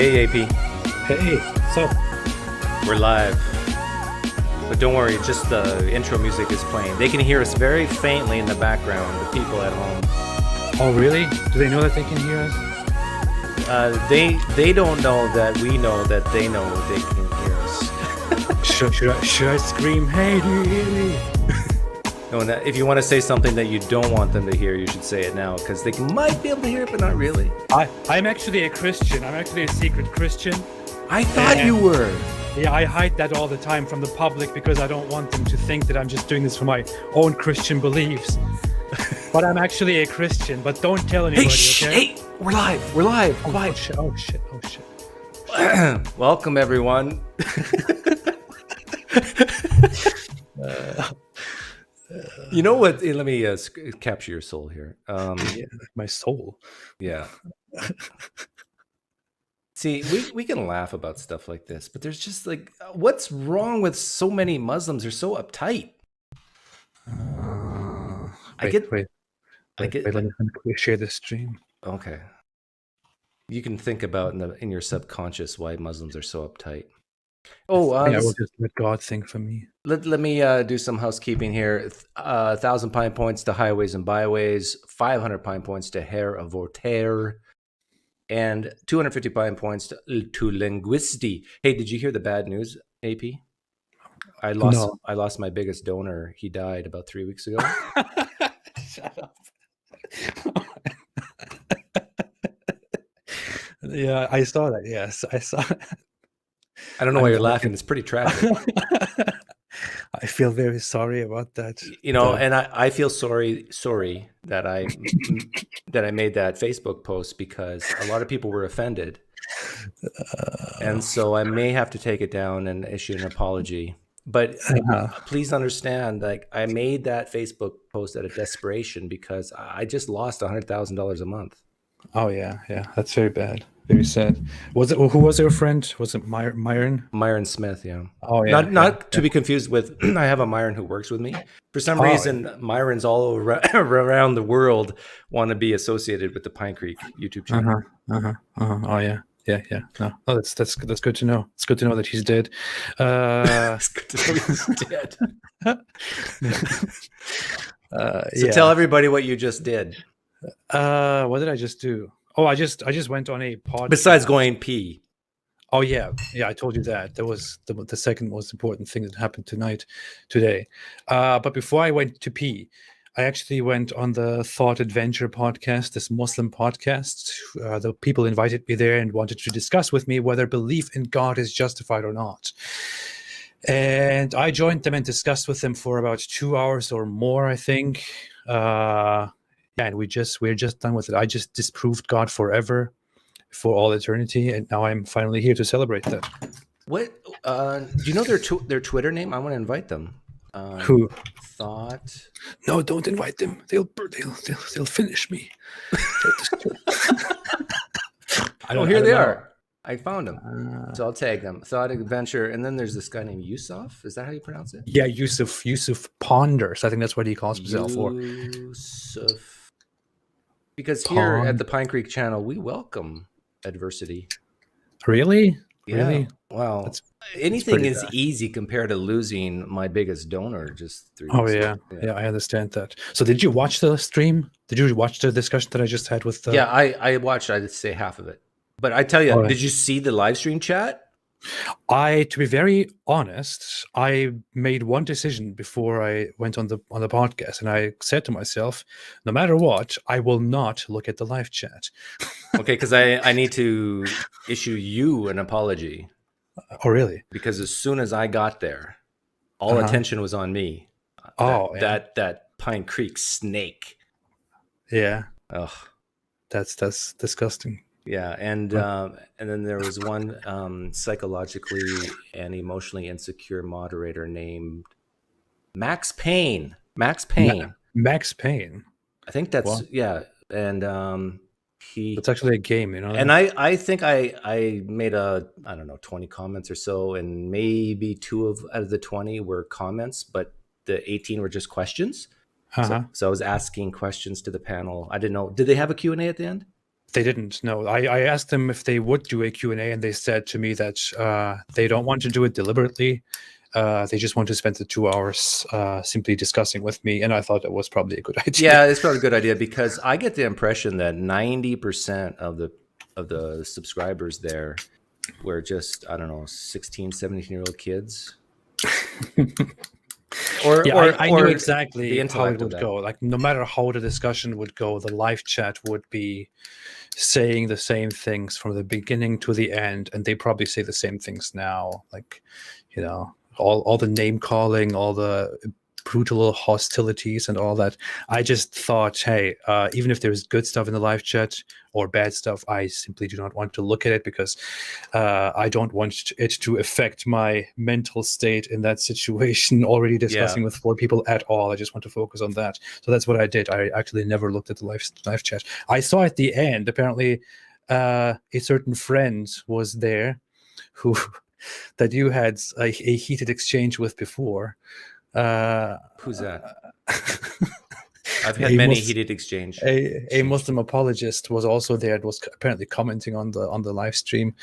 Hey, AP. Hey, what's up? We're live. But don't worry, just the intro music is playing. They can hear us very faintly in the background, the people at home. Oh, really? Do they know that they can hear us? They don't know that we know that they know they can hear us. should I scream, hey, do you hear me? No, if you want to say something that you don't want them to hear, you should say it now, because they might be able to hear it, but not really. I'm actually a Christian. I'm actually a secret Christian. I thought you were. Yeah, I hide that all the time from the public because I don't want them to think that I'm just doing this for my own Christian beliefs. But I'm actually a Christian, but don't tell anybody, okay? Hey, we're live. Quiet. Oh shit. Welcome, everyone. You know what? Let me capture your soul here. My soul. Yeah. See, we can laugh about stuff like this, but there's just like, what's wrong with so many Muslims? They're so uptight. Wait, let me share the stream. Okay. You can think about in your subconscious why Muslims are so uptight. Oh, I will just let God think for me. Let me do some housekeeping here. 1,000 Pine Points to Highways and Byways, 500 Pine Points to Hair of Voltaire, and 250 Pine Points to Linguisti. Hey, did you hear the bad news, AP? I lost my biggest donor. He died about 3 weeks ago. Shut up. Yeah, I saw that. Yes, I saw it. I don't know why you're laughing. It's pretty tragic. I feel very sorry about that. You know, and I feel sorry that I made that Facebook post because a lot of people were offended. And so I may have to take it down and issue an apology. But please understand, like, I made that Facebook post out of desperation because I just lost $100,000 a month. Oh, yeah. That's very bad. Very sad. Who was your friend? Was it Myron? Myron Smith, yeah. Oh, yeah. Not to be confused with, I have a Myron who works with me. For some reason, Myrons all over, around the world want to be associated with the PineCreek YouTube channel. Oh, yeah. Yeah. No, that's good to know. It's good to know that he's dead. It's good to know he's dead. So tell everybody what you just did. What did I just do? Oh, I just went on a podcast. Besides going pee. Oh yeah, I told you that. That was the second most important thing that happened today. But before I went to pee, I actually went on the Thought Adventure podcast, this Muslim podcast. The people invited me there and wanted to discuss with me whether belief in God is justified or not. And I joined them and discussed with them for about 2 hours or more, I think. And we're just done with it. I just disproved God forever, for all eternity, and now I'm finally here to celebrate that. What? Do you know their Twitter name? I want to invite them. Who? Thought. No, don't invite them. They'll finish me. Here they are. I found them. So I'll tag them. Thought Adventure, and then there's this guy named Yusuf. Is that how you pronounce it? Yeah, Yusuf Ponders. I think that's what he calls himself for. Yusuf. Because here at the PineCreek channel, we welcome adversity. Really? Yeah. Really? Wow. Anything is easy compared to losing my biggest donor just 3 weeks ago. Yeah, I understand that. So did you watch the stream? Did you watch the discussion that I just had with the... Yeah, I watched, I'd say half of it. But I tell you, Did you see the live stream chat? To be very honest, I made one decision before I went on the podcast, and I said to myself, no matter what, I will not look at the live chat. Okay, because I need to issue you an apology. Oh, really? Because as soon as I got there, all attention was on me. That PineCreek snake. Yeah. Ugh. That's disgusting. Yeah, and then there was one psychologically and emotionally insecure moderator named Max Payne. Max Payne. I think that's and it's actually a game, you know. And I think I made 20 comments or so, and maybe out of the 20 were comments, but the 18 were just questions. So I was asking questions to the panel. I didn't know. Did they have a Q&A at the end? They didn't. No, I asked them if they would do a Q&A, and they said to me that they don't want to do it deliberately. They just want to spend the 2 hours simply discussing with me, and I thought that was probably a good idea. Yeah, it's probably a good idea, because I get the impression that 90% of the subscribers there were just, I don't know, 16, 17-year-old kids. I knew exactly the how intellect it of would that. go. Like, no matter how the discussion would go, the live chat would be saying the same things from the beginning to the end, and they probably say the same things now. Like, you know, all the name calling, all the brutal hostilities and all that. I just thought, hey, even if there's good stuff in the live chat or bad stuff, I simply do not want to look at it, because I don't want it to affect my mental state in that situation, already discussing with 4 people at all. I just want to focus on that. So that's what I did. I actually never looked at the live chat. I saw at the end, apparently, a certain friend was there who that you had a heated exchange with before. Who's that? I've had many heated exchange. A Muslim apologist was also there. It was apparently commenting on the live stream.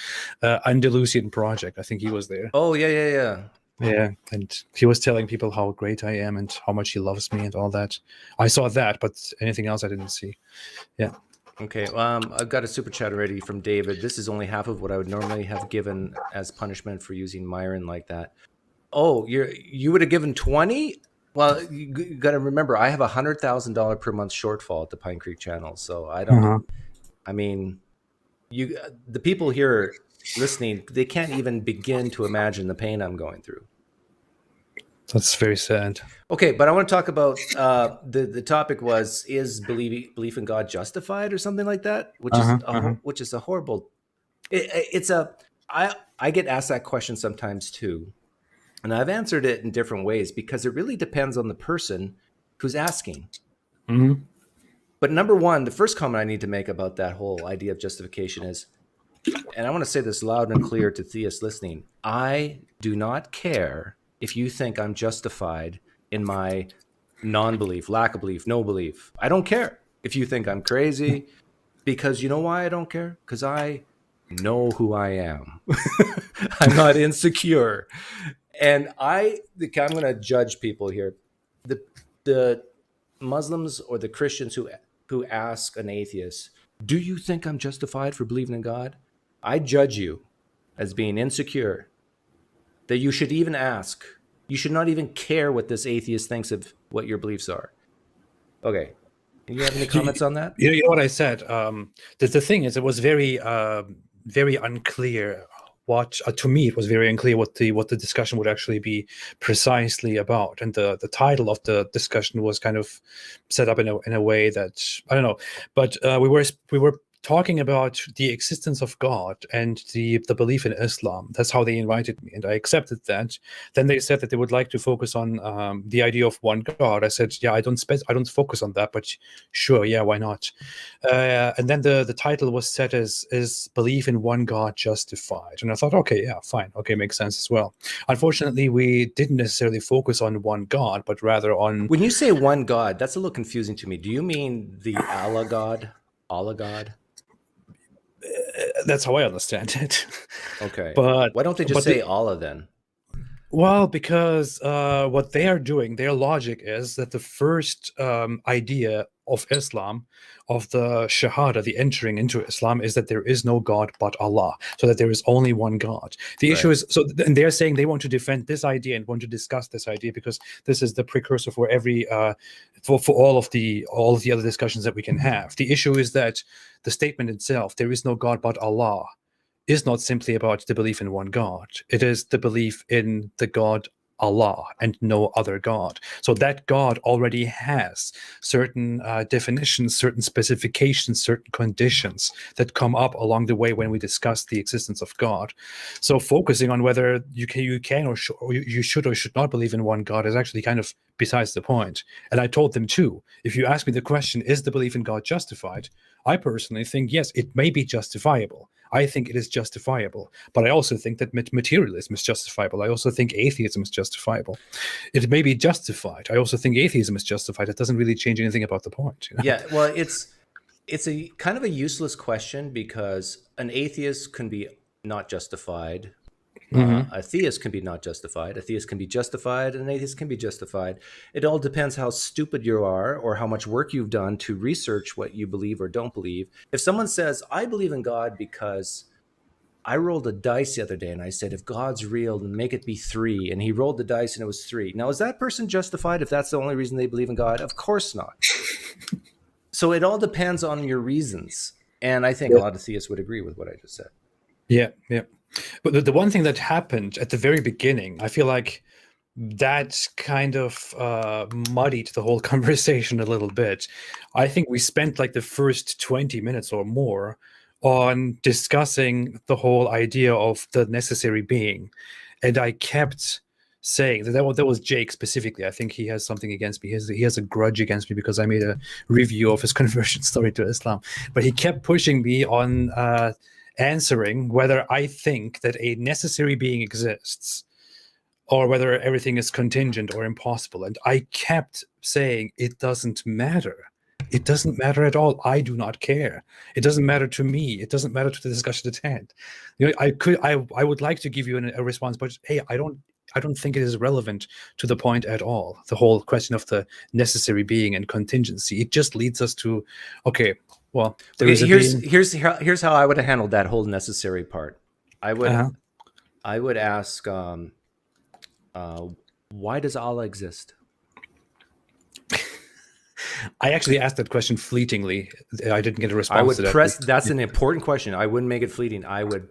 Andalusian Project, I think he was there. Oh, yeah. Yeah, and he was telling people how great I am and how much he loves me and all that. I saw that, but anything else I didn't see. Yeah. Okay, I've got a super chat already from David. This is only half of what I would normally have given as punishment for using Myron like that. Oh, you would have given 20? Well, you got to remember, I have $100,000 per month shortfall at the PineCreek channel, so I don't. I mean, the people here listening, they can't even begin to imagine the pain I'm going through. That's very sad. Okay, but I want to talk about the topic is belief in God justified or something like that, which is a horrible. I get asked that question sometimes too. And I've answered it in different ways, because it really depends on the person who's asking. Mm-hmm. But number one, the first comment I need to make about that whole idea of justification is, and I want to say this loud and clear to theists listening, I do not care if you think I'm justified in my non-belief, lack of belief, no belief. I don't care if you think I'm crazy, because you know why I don't care? Because I know who I am. I'm not insecure. And I'm going to judge people here. The Muslims or the Christians who ask an atheist, do you think I'm justified for believing in God? I judge you as being insecure, that you should even ask. You should not even care what this atheist thinks of what your beliefs are. Okay. Do you have any comments on that? You know what I said? The thing is, it was very unclear. To me, it was very unclear what the discussion would actually be precisely about, and the title of the discussion was kind of set up in a way that I don't know. But we were talking about the existence of God and the belief in Islam. That's how they invited me, and I accepted that. Then they said that they would like to focus on the idea of one God. I said, yeah, I don't focus on that, but sure, yeah, why not? And then the title was set as "Is belief in one God justified?" And I thought, okay, yeah, fine, okay, makes sense as well. Unfortunately, we didn't necessarily focus on one God, but rather on. When you say one God, that's a little confusing to me. Do you mean the Allah God? Allah God? That's how I understand it. Okay. But why don't they just say Allah then? Well, because what they are doing, their logic is that the first idea of Islam, of the Shahada, the entering into Islam, is that there is no God but Allah, so that there is only one God. The issue is, and they're saying they want to defend this idea and want to discuss this idea because this is the precursor for every, for all of the other discussions that we can have. The issue is that the statement itself, there is no God but Allah, is not simply about the belief in one God. It is the belief in the God Allah and no other God. So that God already has certain definitions, certain specifications, certain conditions that come up along the way when we discuss the existence of God. So focusing on whether you can or you should or should not believe in one God is actually kind of besides the point. And I told them too, if you ask me the question, is the belief in God justified? I personally think, yes, it may be justifiable. I think it is justifiable, but I also think that materialism is justifiable. I also think atheism is justifiable. It may be justified. I also think atheism is justified. It doesn't really change anything about the point. Yeah, well, It's a kind of a useless question because an atheist can be not justified. A theist can be not justified. A theist can be justified, and an atheist can be justified. It all depends how stupid you are or how much work you've done to research what you believe or don't believe. If someone says, I believe in God because I rolled a dice the other day and I said, if God's real, then make it be 3. And he rolled the dice and it was 3. Now, is that person justified if that's the only reason they believe in God? Of course not. So it all depends on your reasons. And I think a lot of theists would agree with what I just said. Yeah. But the one thing that happened at the very beginning, I feel like that kind of muddied the whole conversation a little bit. I think we spent like the first 20 minutes or more on discussing the whole idea of the necessary being. And I kept saying that was Jake specifically. I think he has something against me. He has a grudge against me because I made a review of his conversion story to Islam. But he kept pushing me on answering whether I think that a necessary being exists or whether everything is contingent or impossible. And I kept saying, it doesn't matter. It doesn't matter at all. I do not care. It doesn't matter to me. It doesn't matter to the discussion at hand. You know, I would like to give you a response, but hey, I don't think it is relevant to the point at all. The whole question of the necessary being and contingency. It just leads us to, okay, well, here's how I would have handled that whole necessary part. I would ask, why does Allah exist? I actually asked that question fleetingly. I didn't get a response to that. That's an important question. I wouldn't make it fleeting. I would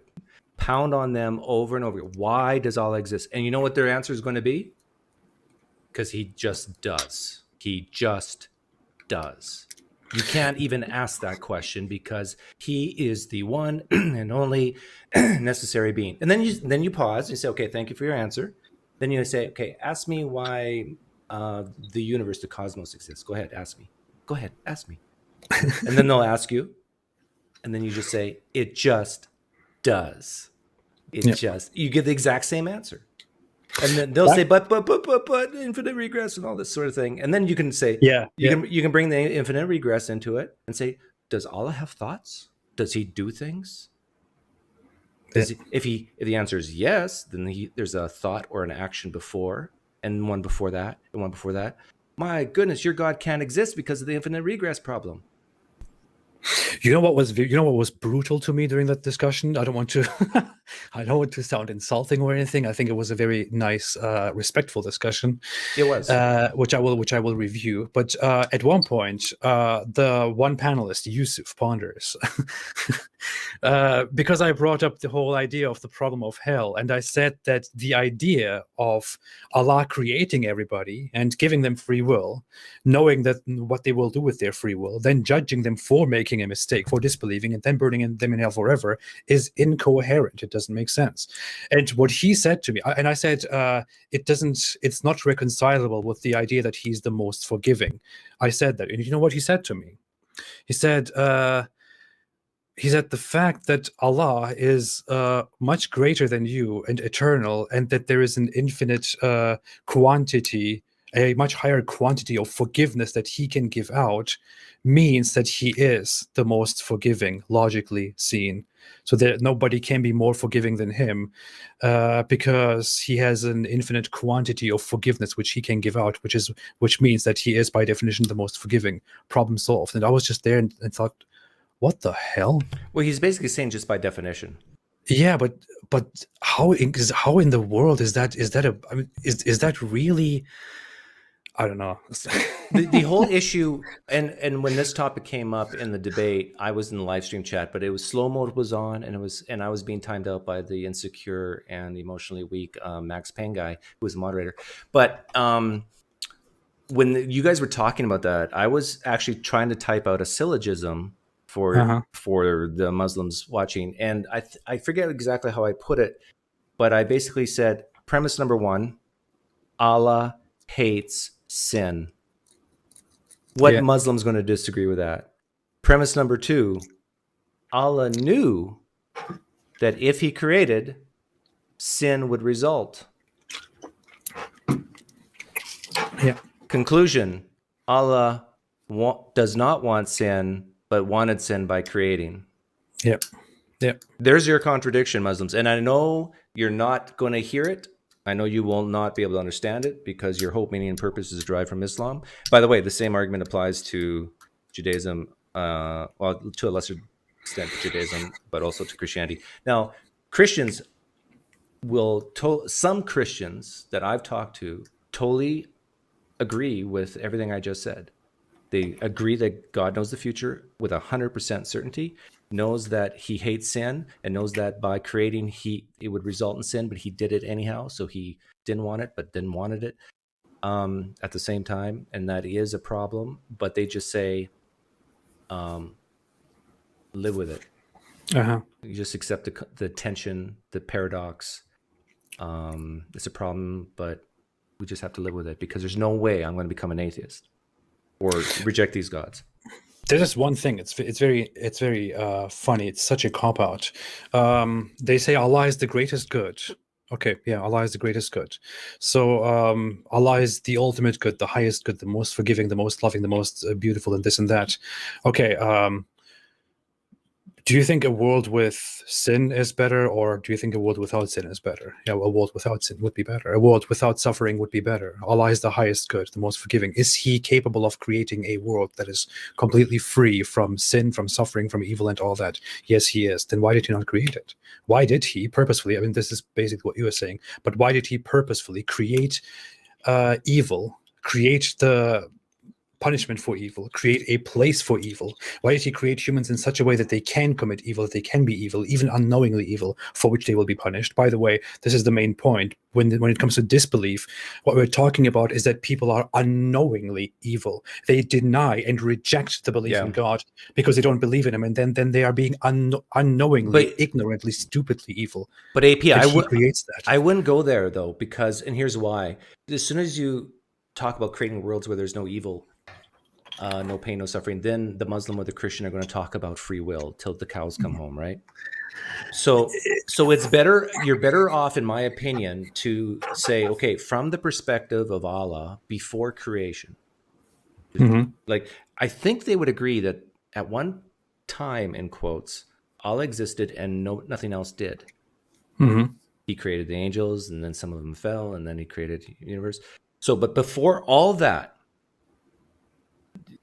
pound on them over and over. Why does Allah exist? And you know what their answer is going to be? Because he just does. He just does. You can't even ask that question because he is the one and only necessary being. And then you pause and you say, okay, thank you for your answer. Then you say, okay, ask me why the universe, the cosmos exists. Go ahead, ask me. Go ahead, ask me. And then they'll ask you. And then you just say, it just does. You give the exact same answer. And then they'll say, but infinite regress and all this sort of thing. And then you can say, you can bring the infinite regress into it and say, does Allah have thoughts? Does he do things? If the answer is yes, then there's a thought or an action before, and one before that, and one before that. My goodness, your God can't exist because of the infinite regress problem. You know what was brutal to me during that discussion? I don't want to sound insulting or anything. I think it was a very nice, respectful discussion. It was, which I will review. But at one point, the one panelist, Yusuf, ponders because I brought up the whole idea of the problem of hell, and I said that the idea of Allah creating everybody and giving them free will, knowing that what they will do with their free will, then judging them for making a mistake, for disbelieving, and then burning them in hell forever is incoherent. It doesn't make sense. And what he said to me, and I said, it's not reconcilable with the idea that he's the most forgiving. I said that, and you know what he said to me? He said the fact that Allah is much greater than you and eternal, and that there is an infinite quantity, a much higher quantity of forgiveness that he can give out, means that he is the most forgiving, logically seen. So that nobody can be more forgiving than him, because he has an infinite quantity of forgiveness which he can give out, which means that he is by definition the most forgiving. Problem solved. And I was just there and thought, what the hell? Well, he's basically saying just by definition. Yeah, but how in the world is that really? I don't know. the whole issue, and when this topic came up in the debate, I was in the live stream chat, but it was slow mode was on, and I was being timed out by the insecure and emotionally weak Max Payne guy who was the moderator. But when you guys were talking about that, I was actually trying to type out a syllogism for the Muslims watching, and I forget exactly how I put it, but I basically said premise number 1: Allah hates sin. What Muslim's going to disagree with that? Premise number 2: Allah knew that if he created, sin would result. Conclusion: Allah does not want sin, but wanted sin by creating. Yep. Yep. There's your contradiction, Muslims. And I know you're not going to hear it. I know you will not be able to understand it because your hope, meaning, and purpose is derived from Islam. By the way, the same argument applies to Judaism, well, to a lesser extent to Judaism, but also to Christianity. Now, Christians some Christians that I've talked to totally agree with everything I just said. They agree that God knows the future with 100% certainty, knows that he hates sin, and knows that by creating it would result in sin, but he did it anyhow. So he didn't want it, but then wanted it at the same time. And that is a problem, but they just say, live with it. Uh-huh. You just accept the tension, the paradox. It's a problem, but we just have to live with it because there's no way I'm going to become an atheist or reject these gods. There's just one thing. It's very funny. It's such a cop-out. They say Allah is the greatest good. Okay, yeah, Allah is the greatest good. So Allah is the ultimate good, the highest good, the most forgiving, the most loving, the most beautiful, and this and that. Okay, do you think a world with sin is better, or do you think a world without sin is better? Yeah, a world without sin would be better. A world without suffering would be better. Allah is the highest good, the most forgiving. Is he capable of creating a world that is completely free from sin, from suffering, from evil, and all that? Yes, he is. Then why did he not create it? Why did he purposefully, I mean, this is basically what you were saying, but why did he purposefully create evil, create the punishment for evil, create a place for evil? Why did he create humans in such a way that they can commit evil, that they can be evil, even unknowingly evil, for which they will be punished? By the way, this is the main point. When it comes to disbelief, what we're talking about is that people are unknowingly evil. They deny and reject the belief in God because they don't believe in him, and then they are being unknowingly, ignorantly, stupidly evil. But AP, creates that. I wouldn't go there though, because, and here's why. As soon as you talk about creating worlds where there's no evil, no pain, no suffering, then the Muslim or the Christian are going to talk about free will till the cows come home, right? So it's better, you're better off, in my opinion, to say, okay, from the perspective of Allah before creation, like, I think they would agree that at one time, in quotes, Allah existed and nothing else did. He created the angels, and then some of them fell, and then he created the universe. So, but before all that,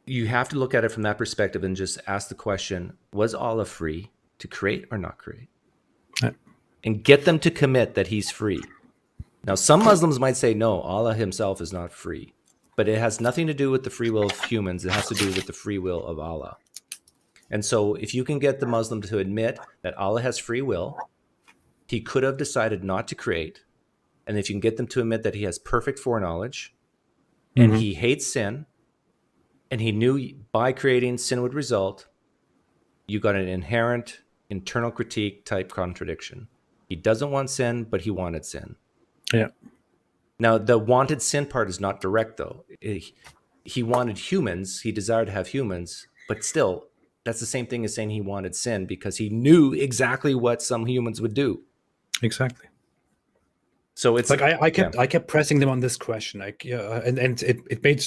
you have to look at it from that perspective and just ask the question, was Allah free to create or not create? And get them to commit that he's free. Now, some Muslims might say, no, Allah himself is not free. But it has nothing to do with the free will of humans. It has to do with the free will of Allah. And so if you can get the Muslim to admit that Allah has free will, he could have decided not to create. And if you can get them to admit that he has perfect foreknowledge, and he hates sin, and he knew by creating sin would result, you got an inherent internal critique type contradiction. He doesn't want sin, but he wanted sin. Yeah. Now, the wanted sin part is not direct, though. He wanted humans. He desired to have humans, but still, that's the same thing as saying he wanted sin, because he knew exactly what some humans would do. Exactly. So it's like I kept pressing them on this question, like, and it made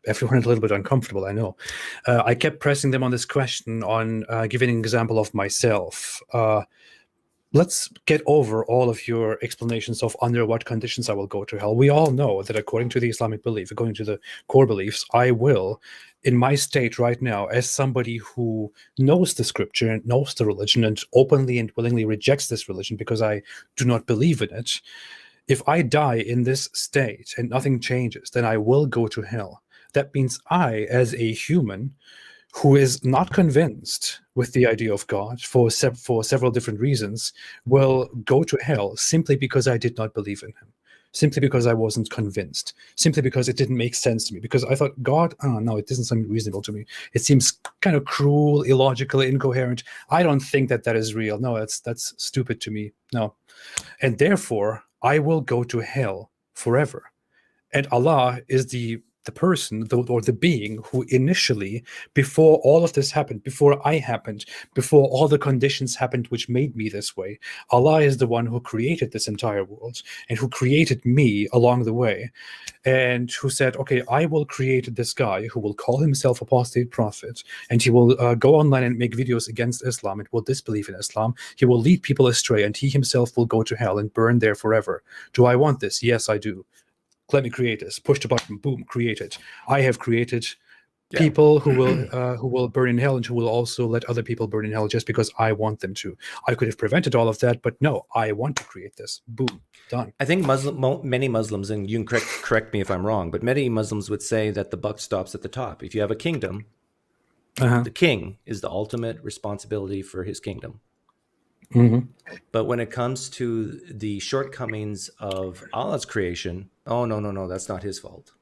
everyone a little bit uncomfortable. I know. I kept pressing them on this question on giving an example of myself. Let's get over all of your explanations of under what conditions I will go to hell. We all know that according to the Islamic belief, according to the core beliefs, I will, in my state right now, as somebody who knows the scripture and knows the religion and openly and willingly rejects this religion because I do not believe in it, if I die in this state and nothing changes, then I will go to hell. That means I, as a human who is not convinced with the idea of God for several different reasons, will go to hell simply because I did not believe in him, simply because I wasn't convinced, simply because it didn't make sense to me, because I thought, God, no, it doesn't seem reasonable to me. It seems kind of cruel, illogical, incoherent. I don't think that is real. No, that's stupid to me. No. And therefore, I will go to hell forever. And Allah is the the person or the being who initially, before all of this happened, before I happened, before all the conditions happened which made me this way, Allah is the one who created this entire world and who created me along the way, and who said, okay, I will create this guy who will call himself Apostate Prophet, and he will go online and make videos against Islam and will disbelieve in Islam. He will lead people astray, and he himself will go to hell and burn there forever. Do I want this? Yes, I do. Let me create this. Push the button. Boom. Create it. I have created people who will burn in hell and who will also let other people burn in hell just because I want them to. I could have prevented all of that, but no, I want to create this. Boom. Done. I think many Muslims, and you can correct me if I'm wrong, but many Muslims would say that the buck stops at the top. If you have a kingdom, the king is the ultimate responsibility for his kingdom. But when it comes to the shortcomings of Allah's creation, oh no, that's not his fault.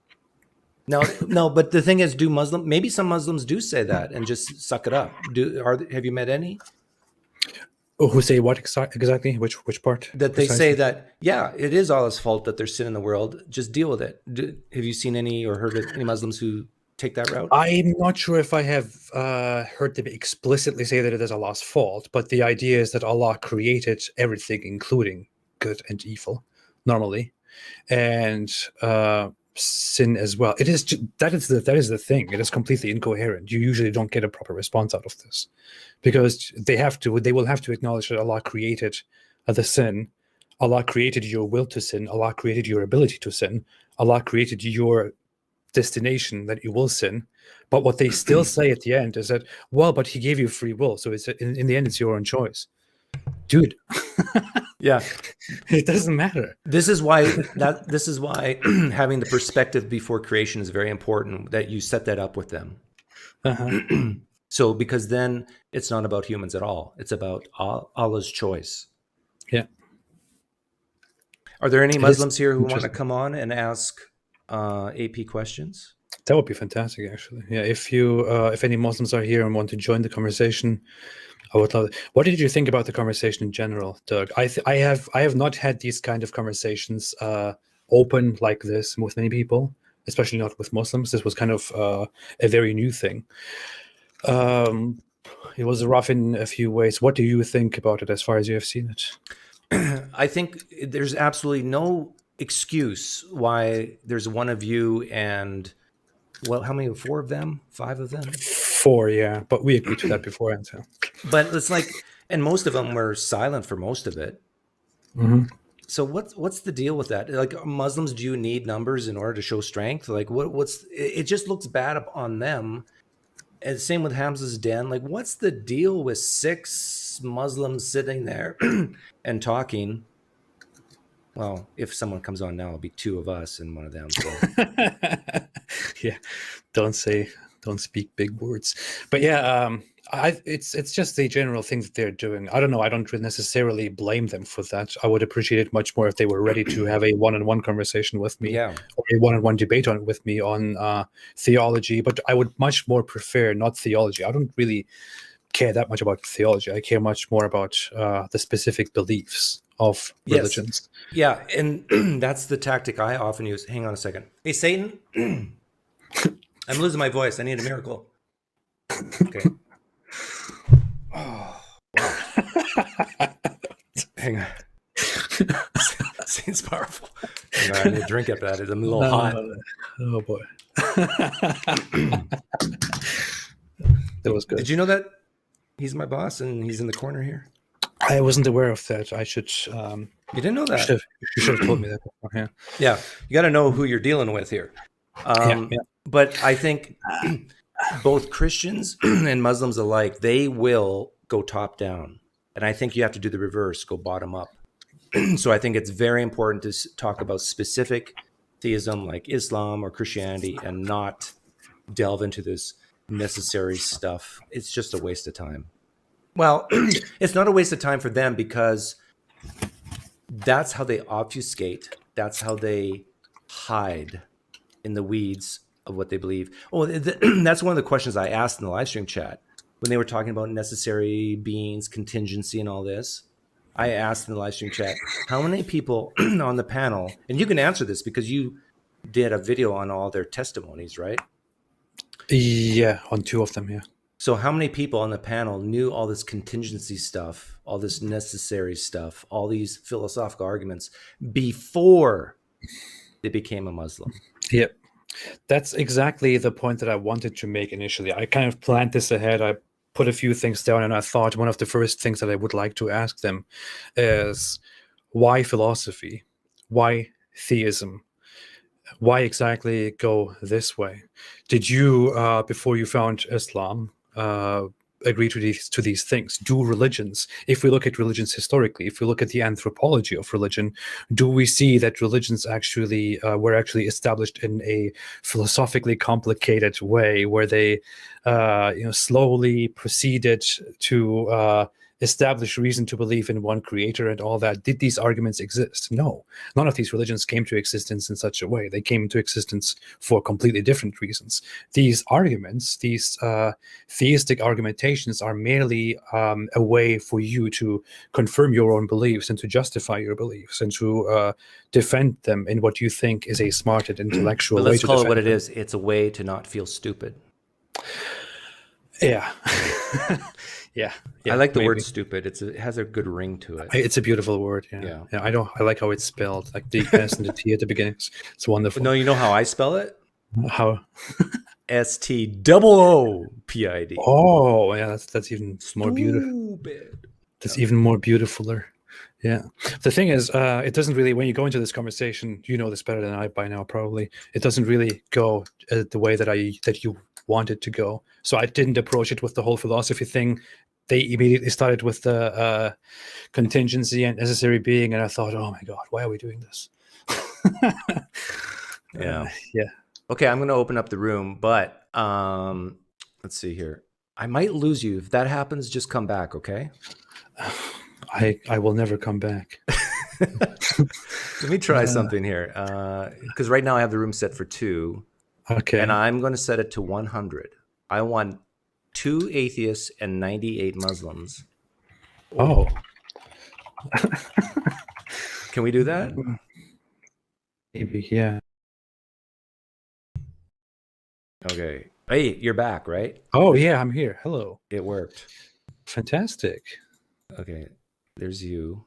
No, but the thing is, maybe some Muslims do say that and just suck it up. Have you met any? Who say what exactly? Which part? That they say that, yeah, it is Allah's fault that there's sin in the world. Just deal with it. Have you seen any or heard of any Muslims who take that route? I'm not sure if I have heard them explicitly say that it is Allah's fault, but the idea is that Allah created everything, including good and evil, normally, and sin as well. That is the thing. It is completely incoherent. You usually don't get a proper response out of this, because they will have to acknowledge that Allah created the sin. Allah created your will to sin. Allah created your ability to sin. Allah created your destination that you will sin. But what they still say at the end is that, well, but he gave you free will, so it's in the end it's your own choice. Dude. Yeah, it doesn't matter. This is why having the perspective before creation is very important, that you set that up with them. So because then it's not about humans at all, it's about Allah's choice. Yeah. Are there any Muslims here who want to come on and ask AP questions? That would be fantastic, actually. Yeah, if any Muslims are here and want to join the conversation, I would love it. What did you think about the conversation in general, Doug? I have not had these kind of conversations open like this with many people, especially not with Muslims. This was kind of a very new thing. It was rough in a few ways. What do you think about it as far as you have seen it? I think there's absolutely no excuse why there's one of you and, well, how many? 4 of them? 5 of them? 4, yeah. But we agreed to that beforehand. So. But it's like, and most of them were silent for most of it. So what's the deal with that? Like, Muslims, do you need numbers in order to show strength? Like, it just looks bad on them. And same with Hamza's den. Like, what's the deal with 6 Muslims sitting there and talking? Well, if someone comes on now, it'll be 2 of us and one of them. So. Yeah, don't speak big words. But yeah, it's just the general thing that they're doing. I don't know. I don't necessarily blame them for that. I would appreciate it much more if they were ready to have a one-on-one conversation with me, or a one-on-one debate with me on theology. But I would much more prefer not theology. I don't really care that much about theology. I care much more about the specific beliefs of religions. Yeah, and that's the tactic I often use. Hang on a second. Hey, Satan, I'm losing my voice. I need a miracle. Okay. Oh, wow. Hang on. Satan's powerful. Hang on, I need a drink after that. I'm a little hot. Oh, boy. That was good. Did you know that he's my boss and he's in the corner here? I wasn't aware of that. I should. You didn't know that? You should have told me that before. Yeah. You got to know who you're dealing with here. But I think both Christians and Muslims alike, they will go top down. And I think you have to do the reverse, go bottom up. So I think it's very important to talk about specific theism like Islam or Christianity and not delve into this necessary stuff. It's just a waste of time. Well, it's not a waste of time for them because that's how they obfuscate. That's how they hide in the weeds of what they believe. Oh, that's one of the questions I asked in the live stream chat when they were talking about necessary beings, contingency, and all this. I asked in the live stream chat, how many people on the panel, and you can answer this because you did a video on all their testimonies, right? Yeah, on 2 of them, yeah. So how many people on the panel knew all this contingency stuff, all this necessary stuff, all these philosophical arguments before they became a Muslim? Yep. That's exactly the point that I wanted to make initially. I kind of planned this ahead. I put a few things down, and I thought one of the first things that I would like to ask them is, why philosophy? Why theism? Why exactly go this way? Did you, before you found Islam, agree to these things? Do religions, if we look at religions historically, if we look at the anthropology of religion, do we see that religions actually were actually established in a philosophically complicated way, where they slowly proceeded to establish reason to believe in one creator and all that? Did these arguments exist? No. None of these religions came to existence in such a way. They came into existence for completely different reasons. These arguments, these theistic argumentations, are merely a way for you to confirm your own beliefs and to justify your beliefs and to defend them in what you think is a smart and intellectual But way let's to call it defend what it them. is. It's a way to not feel stupid. Yeah. Yeah. I like the word maybe. stupid. It has a good ring to it. It's a beautiful word. Yeah. I like how it's spelled, like the S and the T at the beginning. It's wonderful. No, you know how I spell it? How? STOOPID. Oh, yeah, that's even more beautiful. Stupid. That's even more beautifuler. Yeah. The thing is, it doesn't really, when you go into this conversation, you know this better than I by now, probably. It doesn't really go the way that you want it to go. So I didn't approach it with the whole philosophy thing. They immediately started with the contingency and necessary being, and I thought, oh my God, why are we doing this? Yeah. Yeah. Okay, I'm going to open up the room, but let's see here. I might lose you. If that happens, just come back, okay? I will never come back. Let me try something here. Because right now I have the room set for 2. Okay. And I'm going to set it to 100. I want 2 atheists and 98 Muslims. Oh. Can we do that? Maybe, yeah. Okay. Hey, you're back, right? Oh, yeah, I'm here. Hello. It worked. Fantastic. Okay. There's you.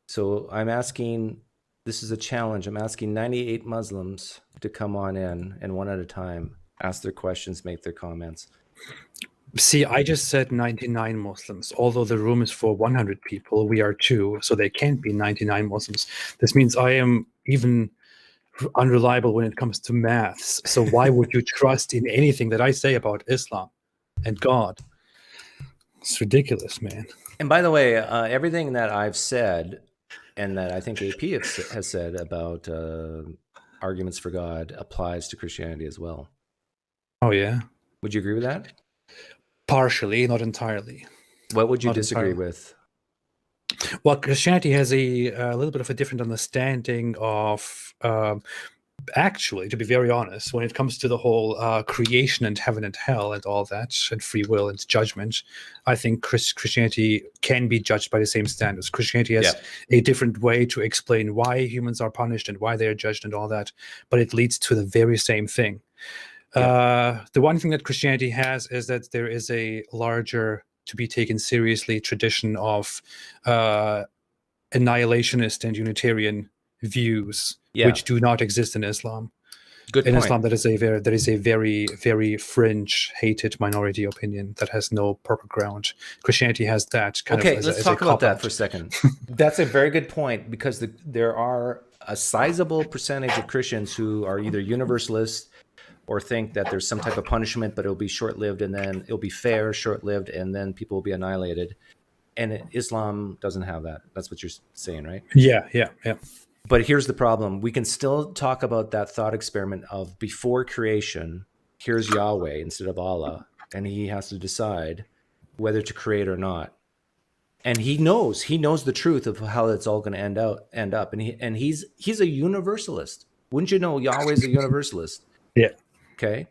So I'm asking, this is a challenge. I'm asking 98 Muslims to come on in, and one at a time, ask their questions, make their comments. See, I just said 99 Muslims. Although the room is for 100 people, we are 2, so there can't be 99 Muslims. This means I am even unreliable when it comes to maths. So why would you trust in anything that I say about Islam and God? It's ridiculous, man. And by the way, everything that I've said and that I think AP has said about arguments for God applies to Christianity as well. Oh, yeah? Would you agree with that? Partially, not entirely. What would you disagree with? Well, Christianity has a little bit of a different understanding of, actually, to be very honest, when it comes to the whole creation and heaven and hell and all that, and free will and judgment, I think Christianity can be judged by the same standards. Christianity has a different way to explain why humans are punished and why they are judged and all that, but it leads to the very same thing. The one thing that Christianity has is that there is a larger, to be taken seriously, tradition of annihilationist and Unitarian views, which do not exist in Islam. Good in point. Islam, that is a very, very fringe, hated minority opinion that has no proper ground. Christianity has that kind of. Okay, let's talk about that for a second. That's a very good point, because there are a sizable percentage of Christians who are either universalists or think that there's some type of punishment, but it'll be short-lived, and then it'll be fair, short-lived, and then people will be annihilated. And Islam doesn't have that. That's what you're saying, right? Yeah. But here's the problem. We can still talk about that thought experiment of before creation, here's Yahweh instead of Allah, and he has to decide whether to create or not. And he knows the truth of how it's all going to end up. And he's a universalist. Wouldn't you know Yahweh's a universalist? Yeah. Okay.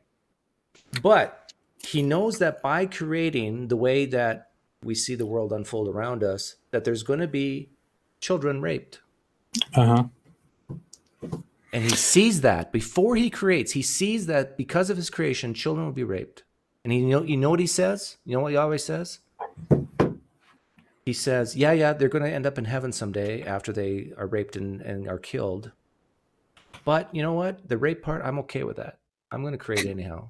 But he knows that by creating the way that we see the world unfold around us, that there's going to be children raped. And he sees that before he creates. He sees that because of his creation, children will be raped. And you know what he says? You know what Yahweh says? He says, yeah, they're going to end up in heaven someday after they are raped and are killed. But you know what? The rape part, I'm okay with that. I'm going to create anyhow.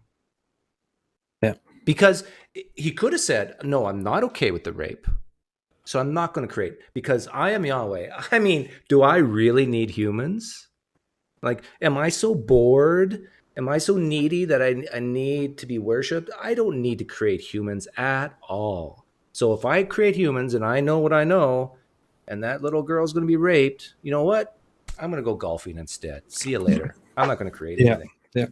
Yeah. Because he could have said, no, I'm not okay with the rape. So I'm not going to create because I am Yahweh. I mean, do I really need humans? Like, am I so bored? Am I so needy that I need to be worshipped? I don't need to create humans at all. So if I create humans and I know what I know, and that little girl's going to be raped, you know what? I'm going to go golfing instead. See you later. I'm not going to create anything. Yeah.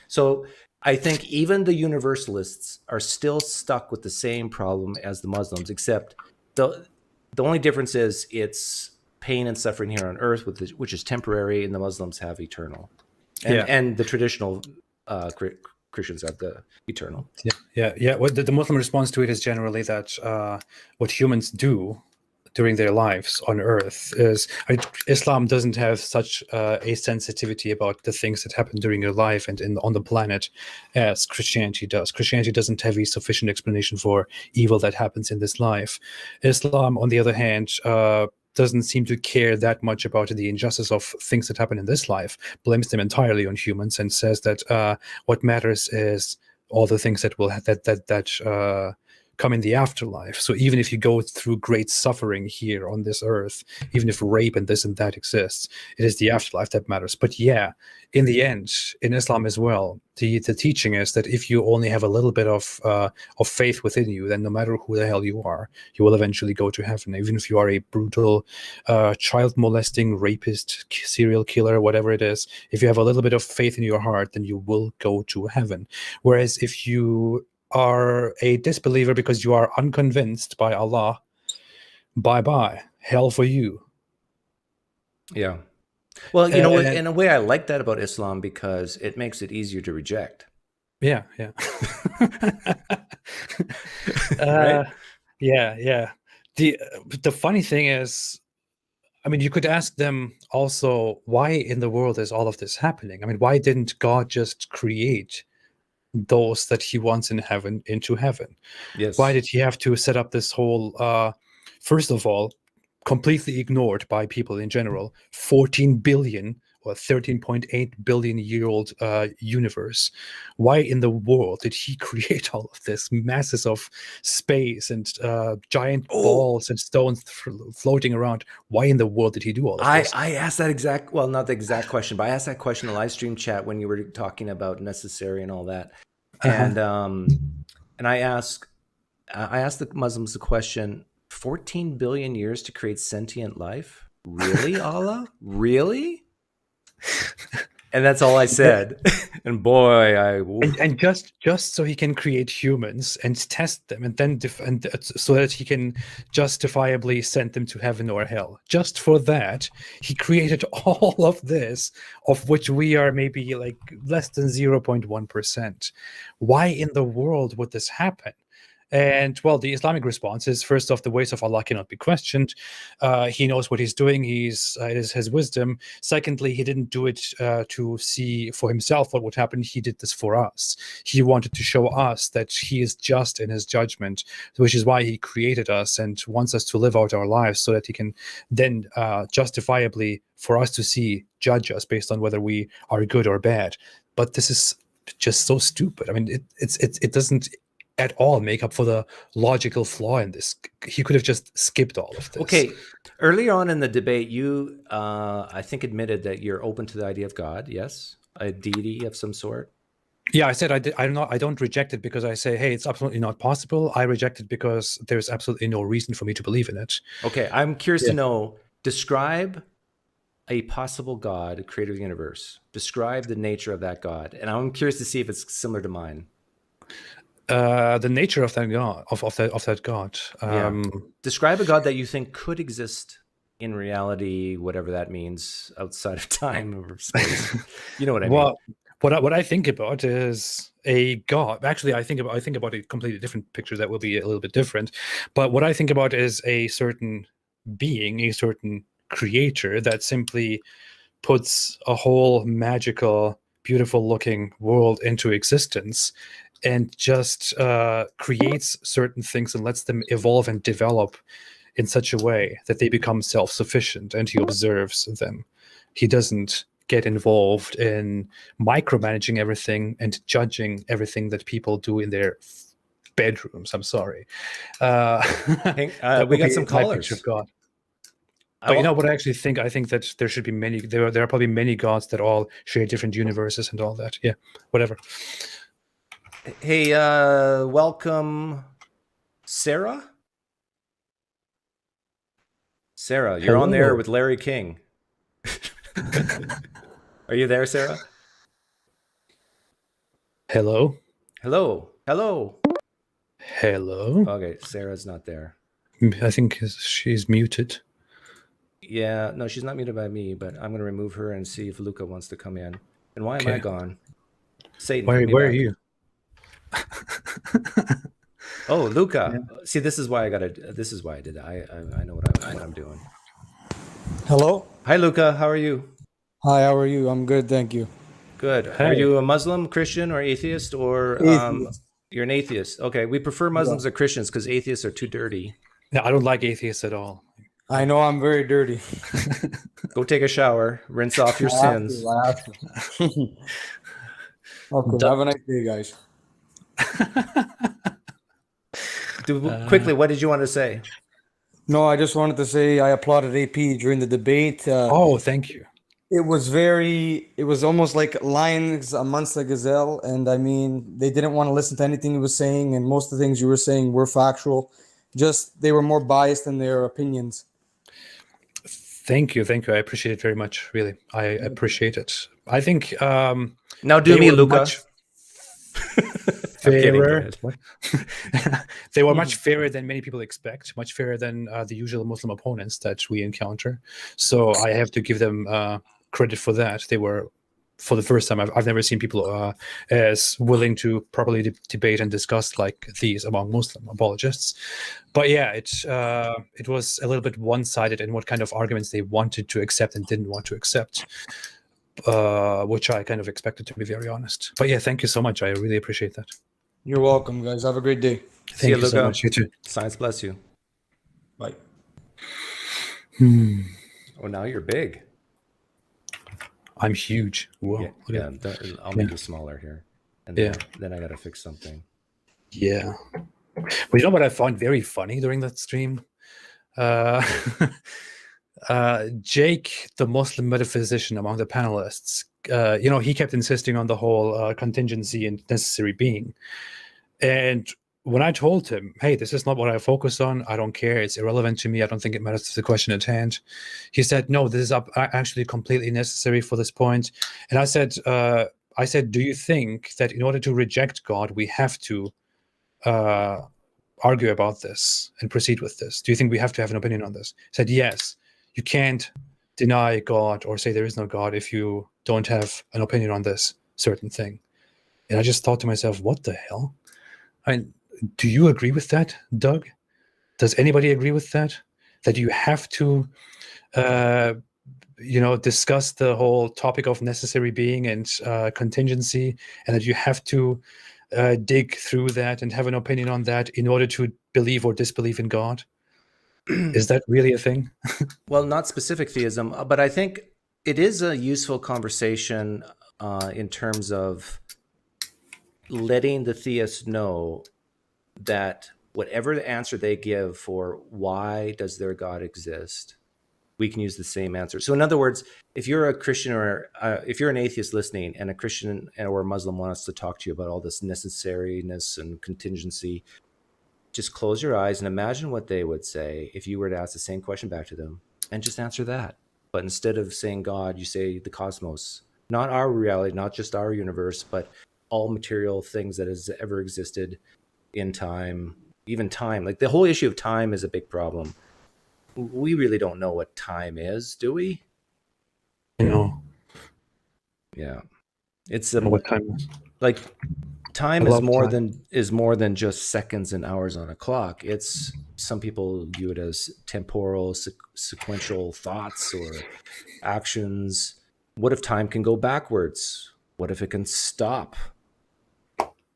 So I think even the universalists are still stuck with the same problem as the Muslims, except the only difference is it's pain and suffering here on earth, which is temporary, and the Muslims have eternal. And the traditional Christians have the eternal. Yeah. What the Muslim response to it is generally that what humans do during their lives on earth is, Islam doesn't have such a sensitivity about the things that happen during your life and on the planet as Christianity does. Christianity doesn't have a sufficient explanation for evil that happens in this life. Islam, on the other hand, doesn't seem to care that much about the injustice of things that happen in this life, blames them entirely on humans, and says that what matters is all the things that will come in the afterlife. So even if you go through great suffering here on this earth, even if rape and this and that exists, it is the afterlife that matters. But yeah, in the end, in Islam as well, the teaching is that if you only have a little bit of faith within you, then no matter who the hell you are, you will eventually go to heaven. Even if you are a brutal child molesting, rapist, serial killer, whatever it is, if you have a little bit of faith in your heart, then you will go to heaven. Whereas if you are a disbeliever because you are unconvinced by Allah, bye-bye, hell for you. Yeah. Well, you know, in a way, I like that about Islam because it makes it easier to reject. Yeah. Right? Yeah. The funny thing is, I mean, you could ask them also, why in the world is all of this happening? I mean, why didn't God just create those that he wants in heaven into heaven? Yes. Why did he have to set up this whole, first of all, completely ignored by people in general, 14 billion or 13.8 billion year old universe? Why in the world did he create all of this masses of space and giant balls and stones floating around? Why in the world did he do all of this? I asked that not the exact question, but I asked that question in the live stream chat when you were talking about necessary and all that. And I asked the Muslims the question, 14 billion years to create sentient life? Really, Allah? Really? And that's all I said. And boy, and just so he can create humans and test them, and then so that he can justifiably send them to heaven or hell. Just for that, he created all of this, of which we are maybe like less than 0.1%. Why in the world would this happen? And well, the Islamic response is, first off, the ways of Allah cannot be questioned. He knows what he's doing. It is his wisdom. Secondly, he didn't do it to see for himself what would happen. He did this for us. He wanted to show us that he is just in his judgment, which is why he created us and wants us to live out our lives so that he can then justifiably, for us to see, judge us based on whether we are good or bad. But this is just so stupid. I mean, it doesn't at all make up for the logical flaw in this. He could have just skipped all of this. Okay. Earlier on in the debate, you, I think, admitted that you're open to the idea of God. Yes, a deity of some sort. Yeah, I said I don't reject it because I say, hey, it's absolutely not possible. I reject it because there's absolutely no reason for me to believe in it. Okay, I'm curious to know. Describe a possible God, creator of the universe. Describe the nature of that God, and I'm curious to see if it's similar to mine. The nature of that God, of that God. Describe a God that you think could exist in reality, whatever that means, outside of time or space. You know what I mean? Well, what I think about is a God. Actually, I think about a completely different picture that will be a little bit different. But what I think about is a certain being, a certain creator that simply puts a whole magical, beautiful looking world into existence and just creates certain things and lets them evolve and develop in such a way that they become self-sufficient, and he observes them. He doesn't get involved in micromanaging everything and judging everything that people do in their bedrooms. I'm sorry. We got some callers. Of God. But you know what I actually think? I think that there should be many. There are probably many gods that all share different universes and all that. Yeah, whatever. Hey, welcome, Sarah. Sarah, you're on there with Larry King. Are you there, Sarah? Hello. Hello. Hello. Hello. Okay, Sarah's not there. I think she's muted. Yeah, no, she's not muted by me, but I'm going to remove her and see if Luca wants to come in. And why am I gone? Satan, where are you? Oh, Luca. Yeah. See, this is why I did that. I know what I'm doing. Hello. Hi, Luca. How are you? Hi, how are you? I'm good, thank you. Good. Hey. Are you a Muslim, Christian, or atheist, or atheist? You're an atheist. Okay, we prefer Muslims or Christians because atheists are too dirty. Yeah, I don't like atheists at all. I know I'm very dirty. Go take a shower, rinse off your sins. Okay, have a nice day, guys. Quickly, what did you want to say? No, I just wanted to say I applauded AP during the debate. Oh, thank you. It was almost like lions amongst a gazelle. And I mean, they didn't want to listen to anything he was saying. And most of the things you were saying were factual. Just they were more biased in their opinions. Thank you. I appreciate it very much. Really, I appreciate it. I think now do me, Luca. Fairer. They were much fairer than many people expect, much fairer than the usual Muslim opponents that we encounter. So I have to give them credit for that. They were, for the first time, I've never seen people as willing to properly debate and discuss like these among Muslim apologists. But yeah, it was a little bit one-sided in what kind of arguments they wanted to accept and didn't want to accept. Which I kind of expected, to be very honest. But yeah, thank you so much. I really appreciate that. You're welcome, guys. Have a great day. Thank you so much. You too. Science bless you. Bye. Oh, now you're big. I'm huge. Whoa. Yeah, I'll make you smaller here. And then I got to fix something. Yeah. But you know what I found very funny during that stream? Jake, the Muslim metaphysician among the panelists, he kept insisting on the whole contingency and necessary being. And when I told him, hey, this is not what I focus on, I don't care, it's irrelevant to me, I don't think it matters to the question at hand, he said, no, this is actually completely necessary for this point. And I said, do you think that in order to reject God, we have to argue about this and proceed with this? Do you think we have to have an opinion on this? He said, yes. You can't deny God or say there is no God if you don't have an opinion on this certain thing. And I just thought to myself, what the hell? Do you agree with that, Doug? Does anybody agree with that? That you have to, discuss the whole topic of necessary being and contingency, and that you have to dig through that and have an opinion on that in order to believe or disbelieve in God? Is that really a thing? Well, not specific theism, but I think it is a useful conversation in terms of letting the theists know that whatever the answer they give for why does their God exist, we can use the same answer. So in other words, if you're a Christian or if you're an atheist listening and a Christian or a Muslim wants to talk to you about all this necessariness and contingency, just close your eyes and imagine what they would say if you were to ask the same question back to them and just answer that. But instead of saying God, you say the cosmos, not our reality, not just our universe, but all material things that has ever existed in time, even time. Like the whole issue of time is a big problem. We really don't know what time is, do we? No. Yeah. It's what time is? Like time is more than just seconds and hours on a clock. It's, some people view it as temporal, sequential thoughts or actions. what if time can go backwards? What if it can stop?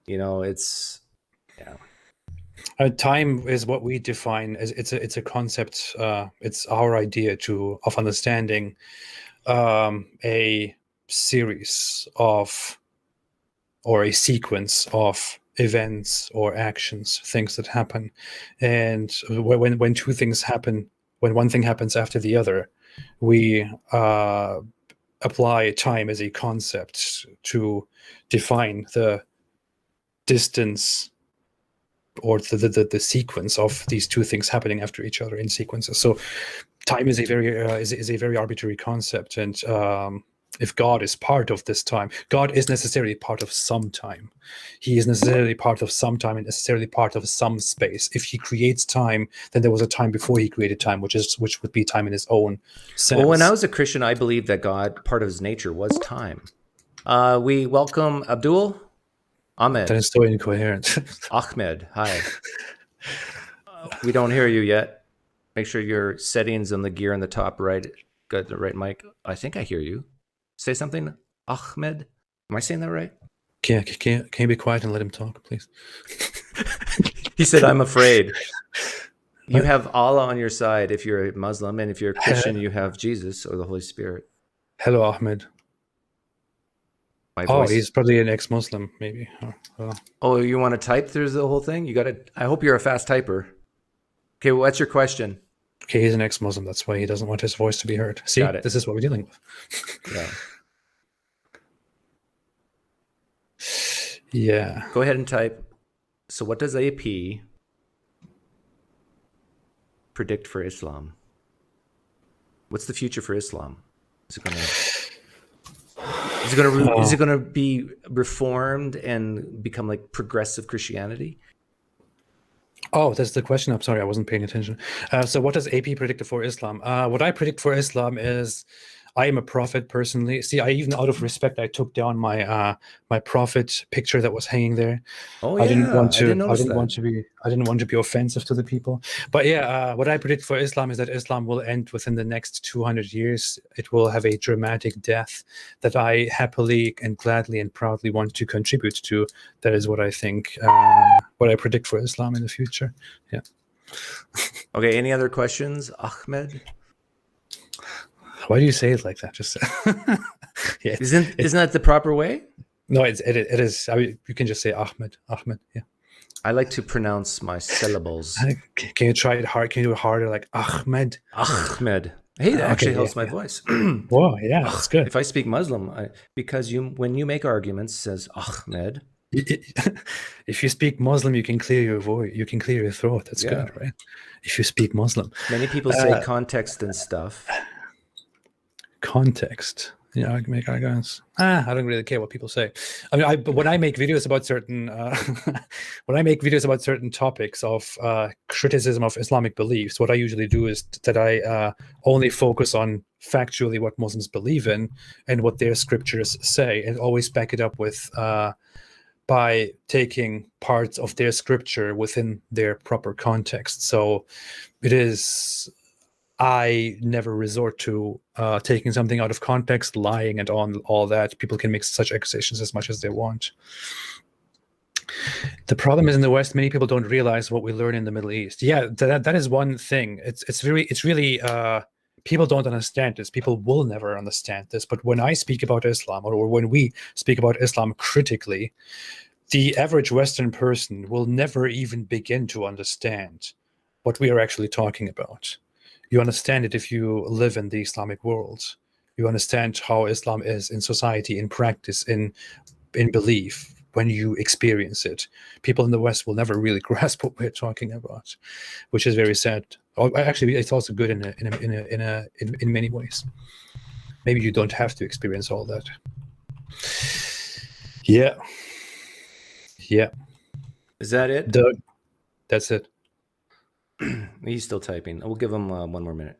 It's Time is what we define as it's a concept. It's our idea of understanding a series of or a sequence of events or actions, things that happen, and when two things happen, when one thing happens after the other, we apply time as a concept to define the distance or the sequence of these two things happening after each other in sequences. So time is a very arbitrary concept, and if God is part of this time, God is necessarily part of some time. He is necessarily part of some time and necessarily part of some space. If he creates time, then there was a time before he created time, which would be time in his own sense. Well, when I was a Christian, I believed that God, part of his nature was time. We welcome Abdul. Ahmed. That is so incoherent. Ahmed, hi. We don't hear you yet. Make sure your settings on the gear on the top right, got the right mic. I think I hear you. Say something, Ahmed. Am I saying that right? Can you be quiet and let him talk, please? He said, I'm afraid. You have Allah on your side if you're a Muslim, and if you're a Christian, you have Jesus or the Holy Spirit. Hello, Ahmed. He's probably an ex-Muslim, maybe. Oh, you want to type through the whole thing? I hope you're a fast typer. Okay, what's your question? Okay, he's an ex-Muslim. That's why he doesn't want his voice to be heard. See, this is what we're dealing with. Yeah. Yeah. Go ahead and type. So what does AP predict for Islam? What's the future for Islam? Is it going to be reformed and become like progressive Christianity? Oh, that's the question. I'm sorry, I wasn't paying attention. So what does AP predict for Islam? What I predict for Islam is I am a prophet personally. See, I even out of respect, I took down my my prophet picture that was hanging there. Oh yeah, I didn't want to be offensive to the people. But yeah, what I predict for Islam is that Islam will end within the next 200 years. It will have a dramatic death that I happily and gladly and proudly want to contribute to. That is what I think. What I predict for Islam in the future. Yeah. Okay. Any other questions, Ahmed? Why do you say it like that? Just yeah, isn't that the proper way? No, it is. I mean, you can just say Ahmed. Yeah. I like to pronounce my syllables. Can you try it hard? Can you do it harder, like Ahmed? Ahmed. Hey, that actually helps my voice. Whoa, yeah, that's good. If I speak Muslim, because when you make arguments, it says Ahmed. If you speak Muslim, you can clear your voice. You can clear your throat. That's good, right? If you speak Muslim. Many people say context and stuff. Context. Yeah, I can make arguments. I don't really care what people say. I mean, when I make videos about certain topics of criticism of Islamic beliefs, what I usually do is that I only focus on factually what Muslims believe in and what their scriptures say, and always back it up with by taking parts of their scripture within their proper context. So it is. I never resort to taking something out of context, lying, and all that. People can make such accusations as much as they want. The problem is in the West, many people don't realize what we learn in the Middle East. Yeah, that is one thing. It's really people don't understand this. People will never understand this. But when I speak about Islam, or when we speak about Islam critically, the average Western person will never even begin to understand what we are actually talking about. You understand it if you live in the Islamic world. You understand how Islam is in society, in practice, in belief, when you experience it. People in the West will never really grasp what we're talking about, which is very sad. Actually, it's also good in many ways. Maybe you don't have to experience all that. Yeah. Is that it? That's it. He's still typing. We'll give him 1 more minute.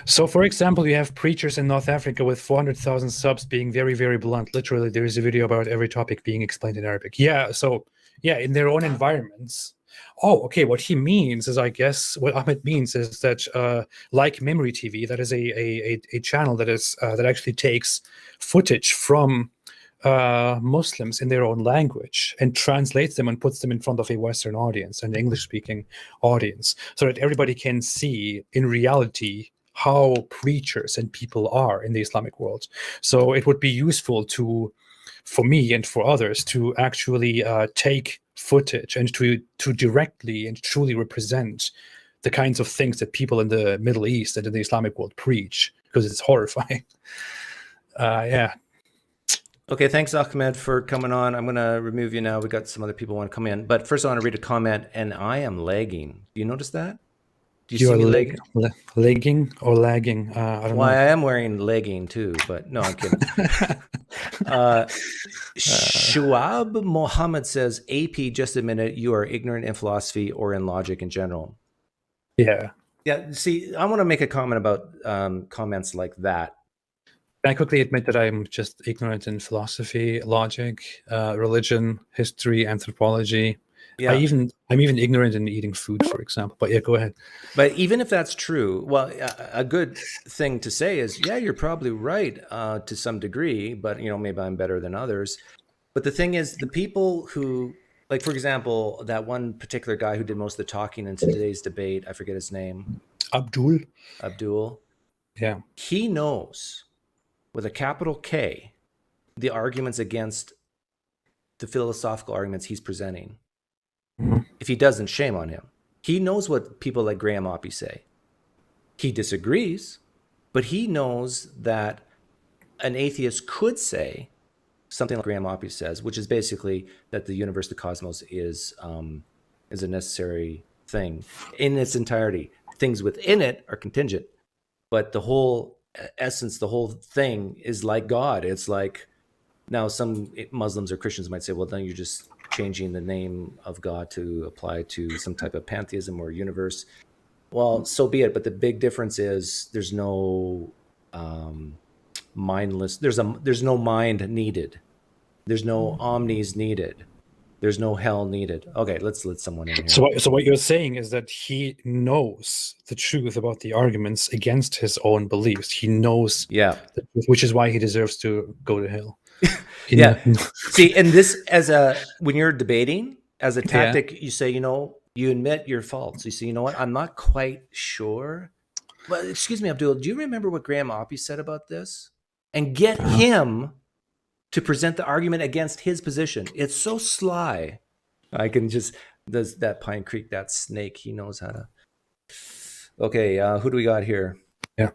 So, for example, you have preachers in North Africa with 400,000 subs being very, very blunt. Literally, there is a video about every topic being explained in Arabic. Yeah, so, yeah, in their own environments, Oh, okay. What he means is, I guess, what Ahmed means is that, like Memory TV, that is a channel that is that actually takes footage from Muslims in their own language and translates them and puts them in front of a Western audience, an English-speaking audience, so that everybody can see in reality how preachers and people are in the Islamic world. So it would be useful for me and for others to actually take footage and to directly and truly represent the kinds of things that people in the Middle East and in the Islamic world preach, because it's horrifying. Yeah. Okay, thanks, Ahmed, for coming on. I'm going to remove you now. We got some other people want to come in. But first, I want to read a comment, and I am lagging. Do you notice that? Do you see me lagging? Lagging or lagging? I don't know. I am wearing legging too, but no, I'm kidding. Shuab Mohammed says, AP, just admit you are ignorant in philosophy or in logic in general. Yeah. Yeah, see, I want to make a comment about comments like that. Can I quickly admit that I'm just ignorant in philosophy, logic, religion, history, anthropology. Yeah. I'm even ignorant in eating food, for example. But yeah, go ahead. But even if that's true, well, a good thing to say is, yeah, you're probably right to some degree, but maybe I'm better than others. But the thing is, the people who, like, for example, that one particular guy who did most of the talking in today's debate, I forget his name. Abdul. Yeah. He knows, with a capital K, the arguments against the philosophical arguments he's presenting. Mm-hmm. If he doesn't, shame on him. He knows what people like Graham Oppy say. He disagrees, but he knows that an atheist could say something like Graham Oppy says, which is basically that the universe, the cosmos, is a necessary thing in its entirety. Things within it are contingent, but the whole essence, the whole thing is like God. It's like, now some Muslims or Christians might say, well, then you're just changing the name of God to apply to some type of pantheism or universe. Well, so be it. But the big difference is there's no mindless. There's no mind needed. There's no omnis needed. There's no hell needed. Okay, let's let someone in here. So what you're saying is that he knows the truth about the arguments against his own beliefs. He knows, the truth, which is why he deserves to go to hell. Yeah. See, and this when you're debating as a tactic, you say, you admit your faults. You say, you know what? I'm not quite sure. Well, excuse me, Abdul, do you remember what Graham Oppy said about this? And get him to present the argument against his position. It's so sly. I can just, does that PineCreek, that snake, he knows how to. Okay, who do we got here? Yeah.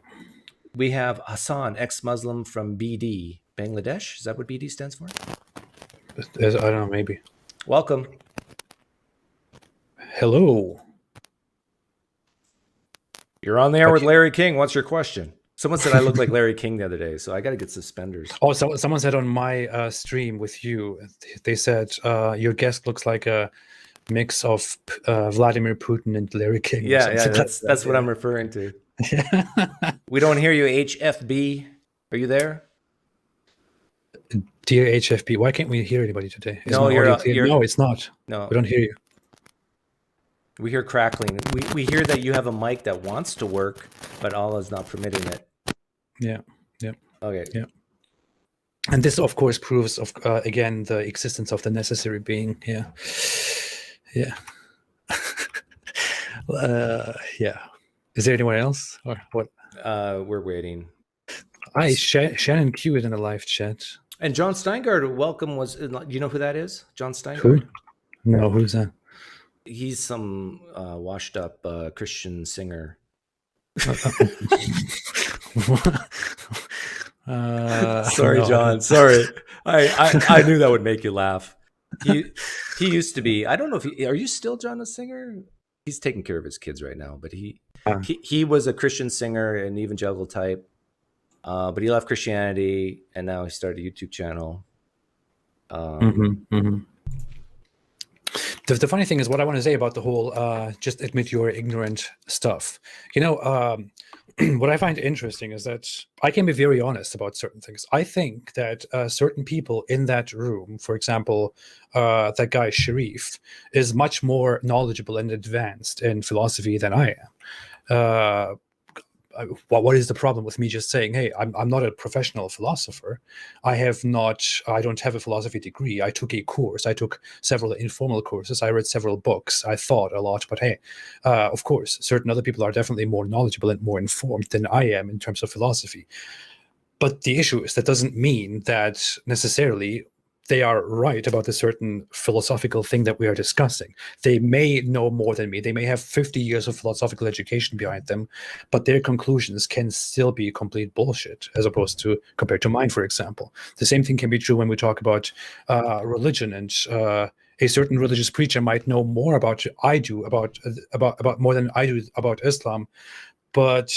We have Hassan, ex-Muslim from BD, Bangladesh. Is that what BD stands for? I don't know, maybe. Welcome. Hello. You're on the air with Larry King. What's your question? Someone said I look like Larry King the other day, so I got to get suspenders. Oh, someone said on my stream with you, they said your guest looks like a mix of Vladimir Putin and Larry King. Yeah, that's what I'm referring to. We don't hear you, HFB. Are you there? Dear HFB, why can't we hear anybody today? No, no, it's not. No, we don't hear you. We hear crackling. We hear that you have a mic that wants to work, but Allah is not permitting it. Yeah. Okay. Yeah. And this, of course, proves again the existence of the necessary being. Yeah. Is there anyone else or what? We're waiting. Shannon Q is in the live chat. And John Steingard, welcome. Do you know who that is? John Steingard? Who? No, who's that? He's some washed up Christian singer. Sorry, no. John. Sorry. I knew that would make you laugh. He used to be. I don't know if are you still John a singer? He's taking care of his kids right now, but he was a Christian singer, an evangelical type. But he left Christianity and now he started a YouTube channel. The funny thing is, what I want to say about the whole just admit you're ignorant stuff. what I find interesting is that I can be very honest about certain things. I think that certain people in that room, for example, that guy Sharif, is much more knowledgeable and advanced in philosophy than I am. What is the problem with me just saying, hey, I'm not a professional philosopher. I don't have a philosophy degree. I took a course. I took several informal courses. I read several books. I thought a lot, but hey, of course, certain other people are definitely more knowledgeable and more informed than I am in terms of philosophy. But the issue is that doesn't mean that necessarily they are right about a certain philosophical thing that we are discussing. They may know more than me. They may have 50 years of philosophical education behind them, but their conclusions can still be complete bullshit, as opposed to compared to mine, for example. The same thing can be true when we talk about religion, and a certain religious preacher might know more about more than I do about Islam, but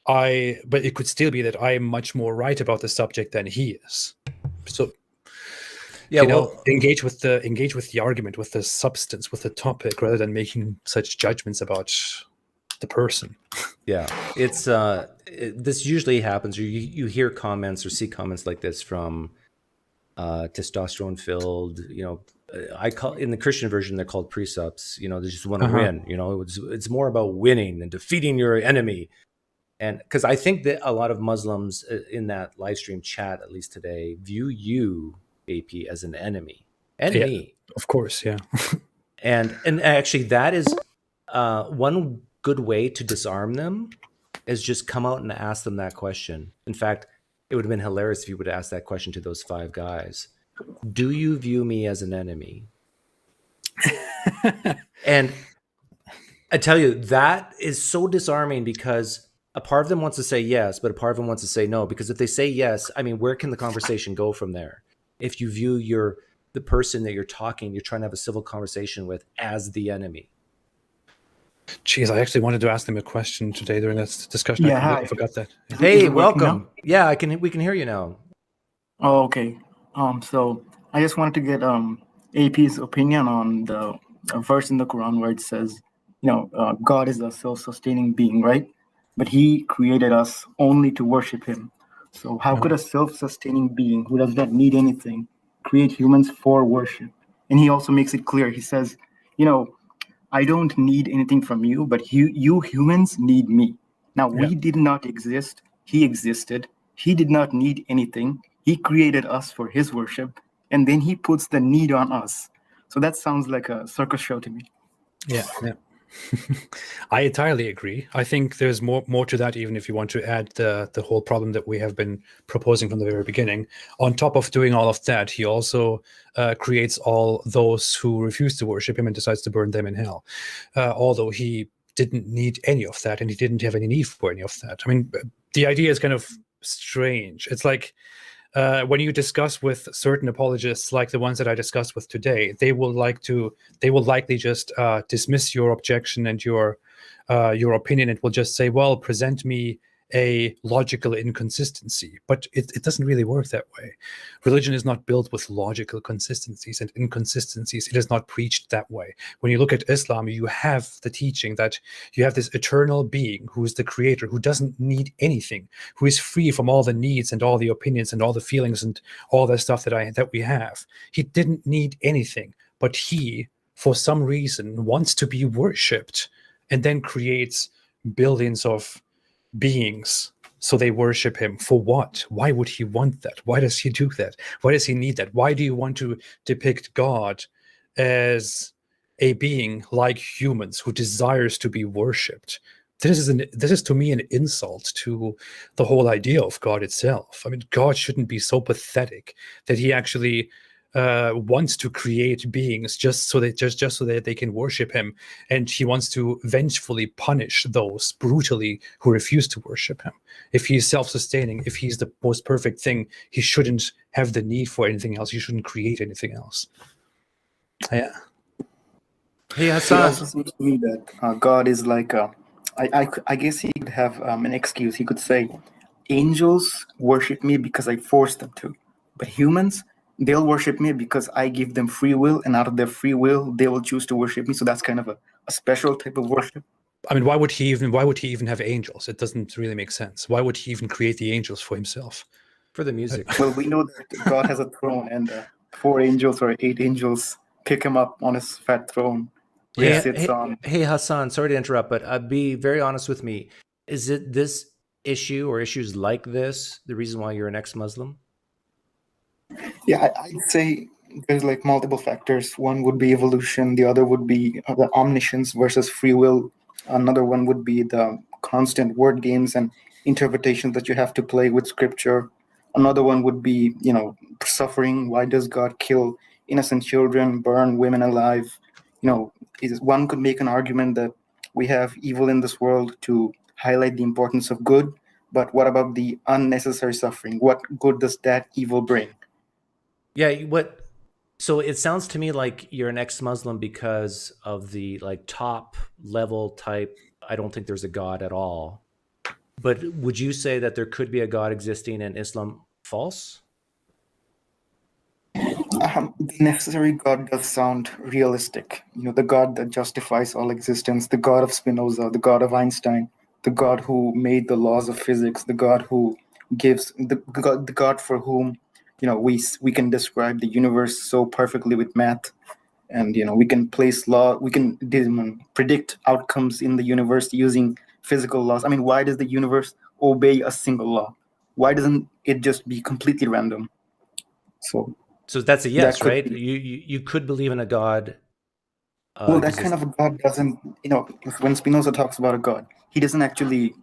it could still be that I am much more right about the subject than he is. So, Yeah, engage with the argument, with the substance, with the topic, rather than making such judgments about the person. Yeah, it's this usually happens. You hear comments or see comments like this from testosterone-filled. I call in the Christian version they're called precepts. They just want to win. It's more about winning than defeating your enemy. And because I think that a lot of Muslims in that live stream chat, at least today, view you, AP, as an enemy, and me, of course, yeah. and actually, that is one good way to disarm them, is just come out and ask them that question. In fact, it would have been hilarious if you would ask that question to those 5 guys. Do you view me as an enemy? And I tell you, that is so disarming, because a part of them wants to say yes, but a part of them wants to say no. Because if they say yes, I mean, where can the conversation go from there? If you view the person that you're trying to have a civil conversation with as the enemy. Jeez, I actually wanted to ask them a question today during this discussion. Yeah, I forgot that. Hey, welcome. Yeah, we can hear you now. Oh, okay. So I just wanted to get AP's opinion on the verse in the Quran where it says, God is a self-sustaining being, right? But he created us only to worship him. So how could a self-sustaining being who does not need anything create humans for worship? And he also makes it clear. He says, I don't need anything from you, but you humans need me. Now, we did not exist. He existed. He did not need anything. He created us for his worship, and then he puts the need on us. So that sounds like a circus show to me. Yeah. I entirely agree. I think there's more to that, even if you want to add the whole problem that we have been proposing from the very beginning. On top of doing all of that, he also creates all those who refuse to worship him and decides to burn them in hell. Although he didn't need any of that, and he didn't have any need for any of that. I mean, the idea is kind of strange. It's like when you discuss with certain apologists, like the ones that I discussed with today, they will likely just dismiss your objection and your opinion. It will just say, well, present me a logical inconsistency. But it doesn't really work that way. Religion is not built with logical consistencies and inconsistencies. It is not preached that way. When you look at Islam, you have the teaching that you have this eternal being who is the creator, who doesn't need anything, who is free from all the needs and all the opinions and all the feelings and all that stuff that we have. He didn't need anything, but he, for some reason, wants to be worshipped, and then creates billions of beings so they worship him. For what? Why would he want that? Why does he do that? Why does he need that? Why do you want to depict God as a being like humans who desires to be worshipped? This is to me an insult to the whole idea of God itself. I mean, God shouldn't be so pathetic that he actually wants to create beings just so that they can worship him, and he wants to vengefully punish those brutally who refuse to worship him. If he's self-sustaining, if he's the most perfect thing, he shouldn't have the need for anything else. He shouldn't create anything else. Yeah. Hey, It Hassan. also seems to me that God is like I guess he could have an excuse. He could say, angels worship me because I forced them to, but humans, they'll worship me because I give them free will, and out of their free will, they will choose to worship me. So that's kind of a special type of worship. I mean, why would he even have angels? It doesn't really make sense. Why would he even create the angels for himself? For the music. Well, we know that God has a throne, and 4 angels or 8 angels pick him up on his fat throne. Where he sits on. Hey, Hassan, sorry to interrupt, but be very honest with me. Is it this issue or issues like this the reason why you're an ex-Muslim? Yeah, I'd say there's like multiple factors. One would be evolution. The other would be the omniscience versus free will. Another one would be the constant word games and interpretations that you have to play with scripture. Another one would be, suffering. Why does God kill innocent children, burn women alive? One could make an argument that we have evil in this world to highlight the importance of good, but what about the unnecessary suffering? What good does that evil bring? Yeah, so it sounds to me like you're an ex-Muslim because of the like top level type, I don't think there's a God at all. But would you say that there could be a God existing in Islam false? The necessary God does sound realistic. The God that justifies all existence, the God of Spinoza, the God of Einstein, the God who made the laws of physics, the God who gives, the God for whom, we can describe the universe so perfectly with math, and we can we can predict outcomes in the universe using physical laws. I mean, why does the universe obey a single law? Why doesn't it just be completely random? So that's a yes, right? You could believe in a God. Well, that kind of a God doesn't, when Spinoza talks about a God, he doesn't actually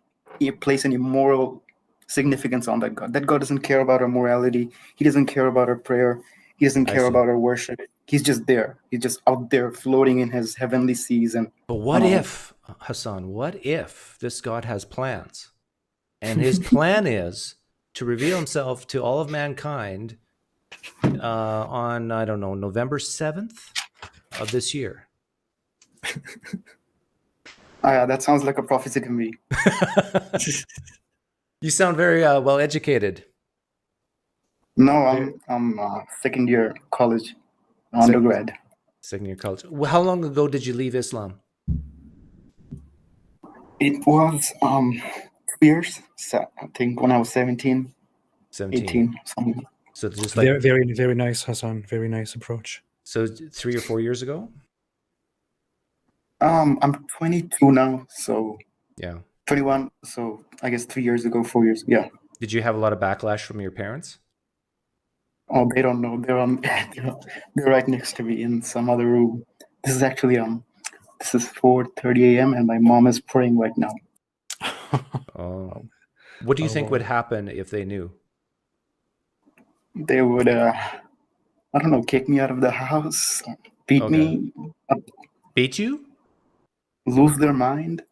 place any moral significance on that God. That God doesn't care about our morality. He doesn't care about our prayer. He doesn't care about our worship. He's just there. He's just out there floating in his heavenly seas. But what if, Hassan, what if this God has plans? And his plan is to reveal himself to all of mankind on, I don't know, November 7th of this year. Yeah, that sounds like a prophecy to me. You sound very well educated. No, I'm second year college, undergrad. Second year college. Well, how long ago did you leave Islam? It was 2 years, so I think, when I was 17. 18, something. So just like very, very, very nice, Hassan. Very nice approach. So 3 or 4 years ago? I'm 22 now, so yeah, 21. So I guess 3 years ago, 4 years. Yeah. Did you have a lot of backlash from your parents? Oh, they don't know. They're right next to me in some other room. This is actually this is 4:30 a.m. and my mom is praying right now. Oh, what do you think would happen if they knew? They would, I don't know, kick me out of the house, beat me. Beat you? Lose their mind.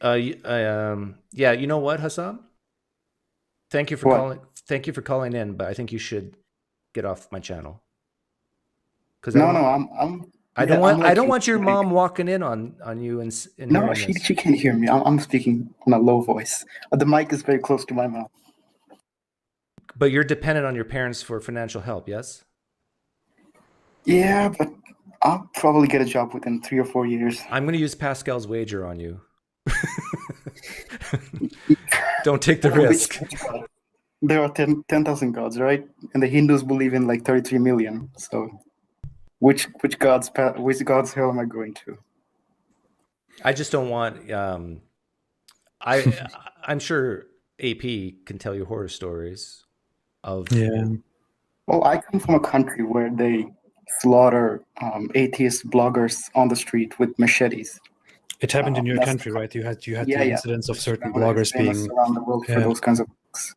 Yeah, you know what, Hassan? Thank you for calling. Thank you for calling in, but I think you should get off my channel. Because I don't want your mom walking in on you and no, she can't hear me. I'm speaking in a low voice. The mic is very close to my mouth. But you're dependent on your parents for financial help, yes? Yeah, but I'll probably get a job within 3 or 4 years. I'm going to use Pascal's wager on you. Don't take the risk. There are 10,000 gods, right? And the Hindus believe in like 33 million. So which god's hell am I going to? I just don't want I'm sure AP can tell you horror stories of Well, I come from a country where they slaughter atheist bloggers on the street with machetes. It happened in your country, right? You had the incidents of certain bloggers being around the world for those kinds of books.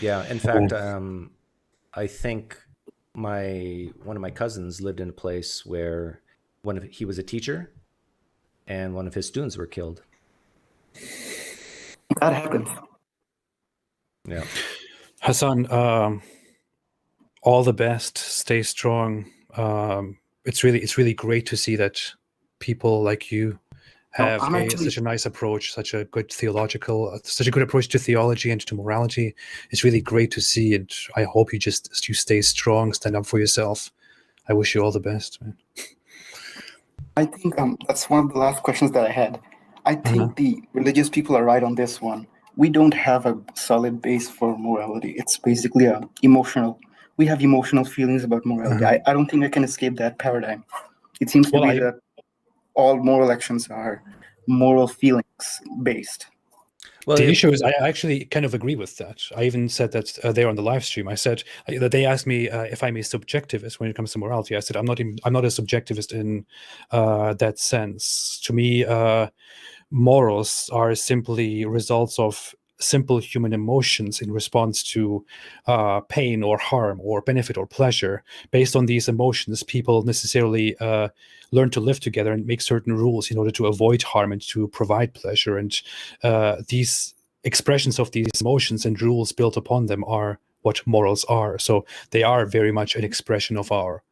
Yeah, in fact, I think one of my cousins lived in a place where he was a teacher, and one of his students were killed. That happens. Yeah, Hassan, all the best. Stay strong. It's really great to see that people like you have such a nice approach, such a good approach to theology and to morality. It's really great to see, and I hope you stay strong, stand up for yourself. I wish you all the best, man. I think that's one of the last questions that I had. I think the religious people are right on this one. We don't have a solid base for morality. It's basically emotional. We have emotional feelings about morality. I don't think I can escape that paradigm. It seems to be that all moral actions are moral feelings based. Well, the issue is, I actually kind of agree with that. I even said that there on the live stream. I said that they asked me if I'm a subjectivist when it comes to morality. I said I'm not a subjectivist in that sense. To me, morals are simply results of simple human emotions in response to pain or harm or benefit or pleasure. Based on these emotions, people necessarily learn to live together and make certain rules in order to avoid harm and to provide pleasure. And these expressions of these emotions and rules built upon them are what morals are. So they are very much an expression of our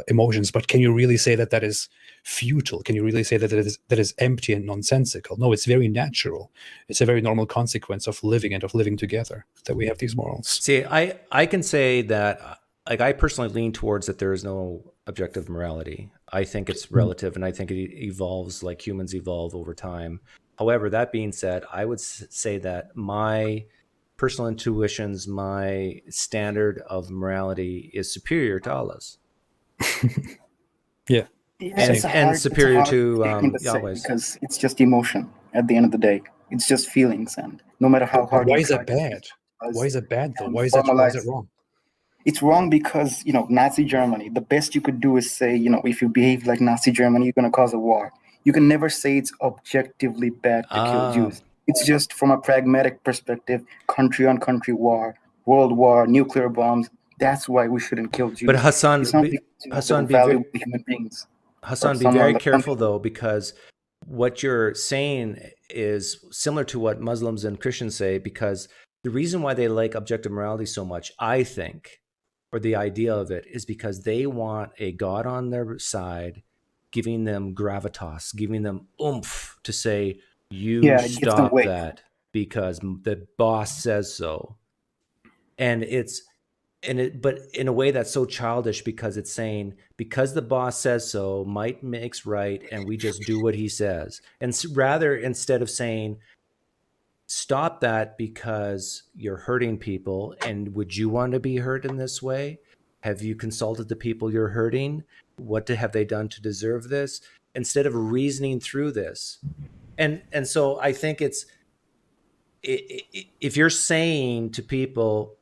emotions. But can you really say that that is futile? Can you really say that that is empty and nonsensical? No, it's very natural. It's a very normal consequence of living and of living together that we have these morals. See, I can say that, like, I personally lean towards that there is no objective morality. I think it's relative, and I think it evolves like humans evolve over time. However, that being said, I would say that my personal intuitions, my standard of morality is superior to Allah's. Yeah. And superior to Yahweh's. Because it's just emotion at the end of the day. It's just feelings, and no matter how hard. Why is that bad? Why is it bad though? Why is that wrong? It's wrong because, Nazi Germany, the best you could do is say, if you behave like Nazi Germany, you're going to cause a war. You can never say it's objectively bad to kill Jews. It's just from a pragmatic perspective, country on country war, world war, nuclear bombs. That's why we shouldn't kill Jews. But Hassan, value human beings. Hassan, be very careful though, because what you're saying is similar to what Muslims and Christians say, because the reason why they like objective morality so much, I think, or the idea of it, is because they want a God on their side, giving them gravitas, giving them oomph to say, you stop that because the boss says so. But in a way that's so childish, because it's saying, because the boss says so, might makes right, and we just do what he says. And rather, instead of saying, stop that because you're hurting people, and would you want to be hurt in this way? Have you consulted the people you're hurting? What have they done to deserve this? Instead of reasoning through this. And so I think if you're saying to people,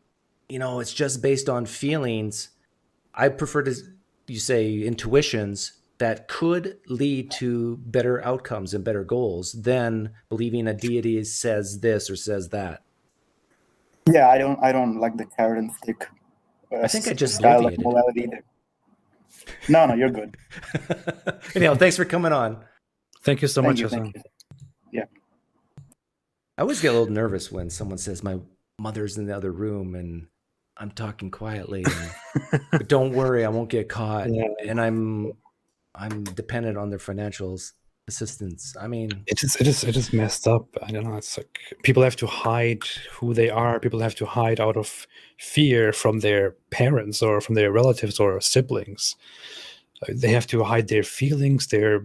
it's just based on feelings, I prefer to, you say, intuitions that could lead to better outcomes and better goals than believing a deity says this or says that. Yeah, I don't like the carrot and stick. I think I just abbreviated. No, you're good. Anyhow, thanks for coming on. Thank you so much, Hassan. Yeah. I always get a little nervous when someone says my mother's in the other room and I'm talking quietly. But don't worry, I won't get caught. Yeah. And I'm dependent on their financial assistance. I mean, it is messed up. I don't know. It's like people have to hide who they are. People have to hide out of fear from their parents or from their relatives or siblings. They have to hide their feelings, their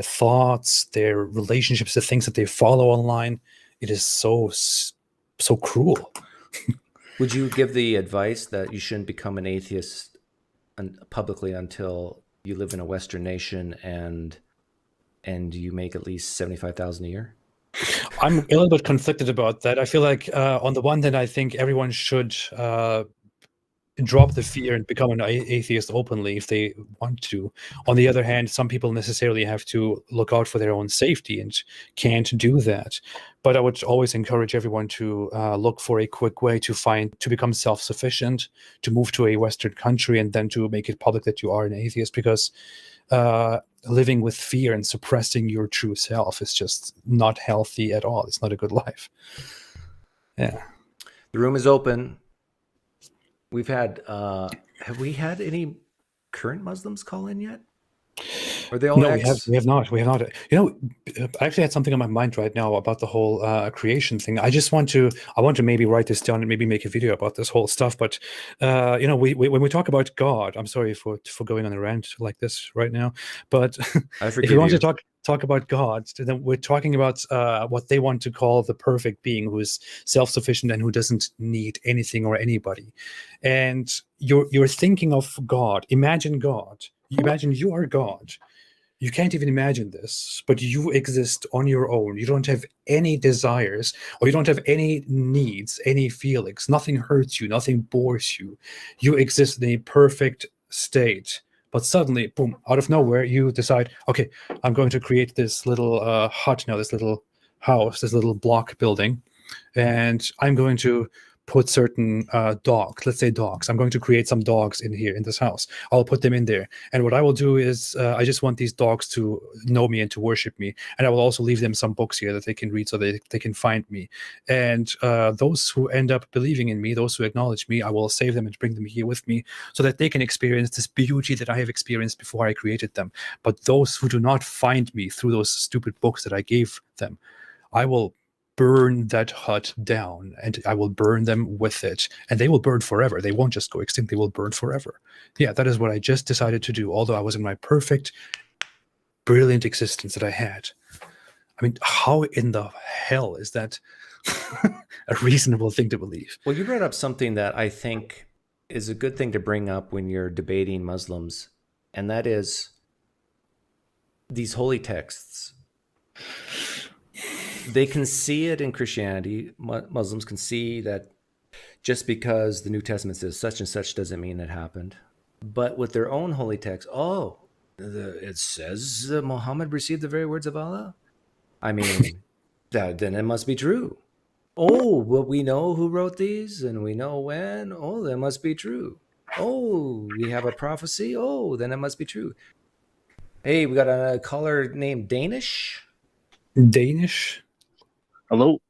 thoughts, their relationships, the things that they follow online. It is so cruel. Would you give the advice that you shouldn't become an atheist publicly until you live in a Western nation and you make at least $75,000 a year? I'm a little bit conflicted about that. I feel like on the one hand, I think everyone should drop the fear and become an atheist openly if they want to. On the other hand, some people necessarily have to look out for their own safety and can't do that. But I would always encourage everyone to look for a quick way to become self-sufficient, to move to a Western country, and then to make it public that you are an atheist, because living with fear and suppressing your true self is just not healthy at all. It's not a good life. Yeah. The room is open. We've had, have we had any current Muslims call in yet? Are they all No, X? we have not. We have not. You know, I actually had something on my mind right now about the whole creation thing. I want to maybe write this down and maybe make a video about this whole stuff. But you know, when we talk about God, I'm sorry for going on a rant like this right now. But I if forgive you want you. to talk about God, then we're talking about what they want to call the perfect being, who is self-sufficient and who doesn't need anything or anybody. And you're thinking of God. Imagine God. Imagine you are God. You can't even imagine this, but you exist on your own. You don't have any desires, or you don't have any needs, any feelings. Nothing hurts you, nothing bores you. You exist in a perfect state. But suddenly, boom, out of nowhere, you decide, okay, I'm going to create this little hut now, this little house, this little block building, and I'm going to put certain dogs, let's say dogs. I'm going to create some dogs in here in this house. I'll put them in there. And what I will do is I just want these dogs to know me and to worship me. And I will also leave them some books here that they can read so they can find me. And those who end up believing in me, those who acknowledge me, I will save them and bring them here with me so that they can experience this beauty that I have experienced before I created them. But those who do not find me through those stupid books that I gave them, I will burn that hut down, and I will burn them with it, and they will burn forever. They won't just go extinct, they will burn forever. Yeah, that is what I just decided to do, although I was in my perfect, brilliant existence that I had. I mean, how in the hell is that a reasonable thing to believe? Well, you brought up something that I think is a good thing to bring up when you're debating Muslims, and that is these holy texts. They can see it in Christianity. Muslims can see that just because the New Testament says such and such doesn't mean it happened. But with their own holy text, it says that Muhammad received the very words of Allah. I mean, then it must be true. Oh, well, we know who wrote these and we know when. Oh, that must be true. Oh, we have a prophecy. Oh, then it must be true. Hey, we got a caller named Danish. Danish? Hello.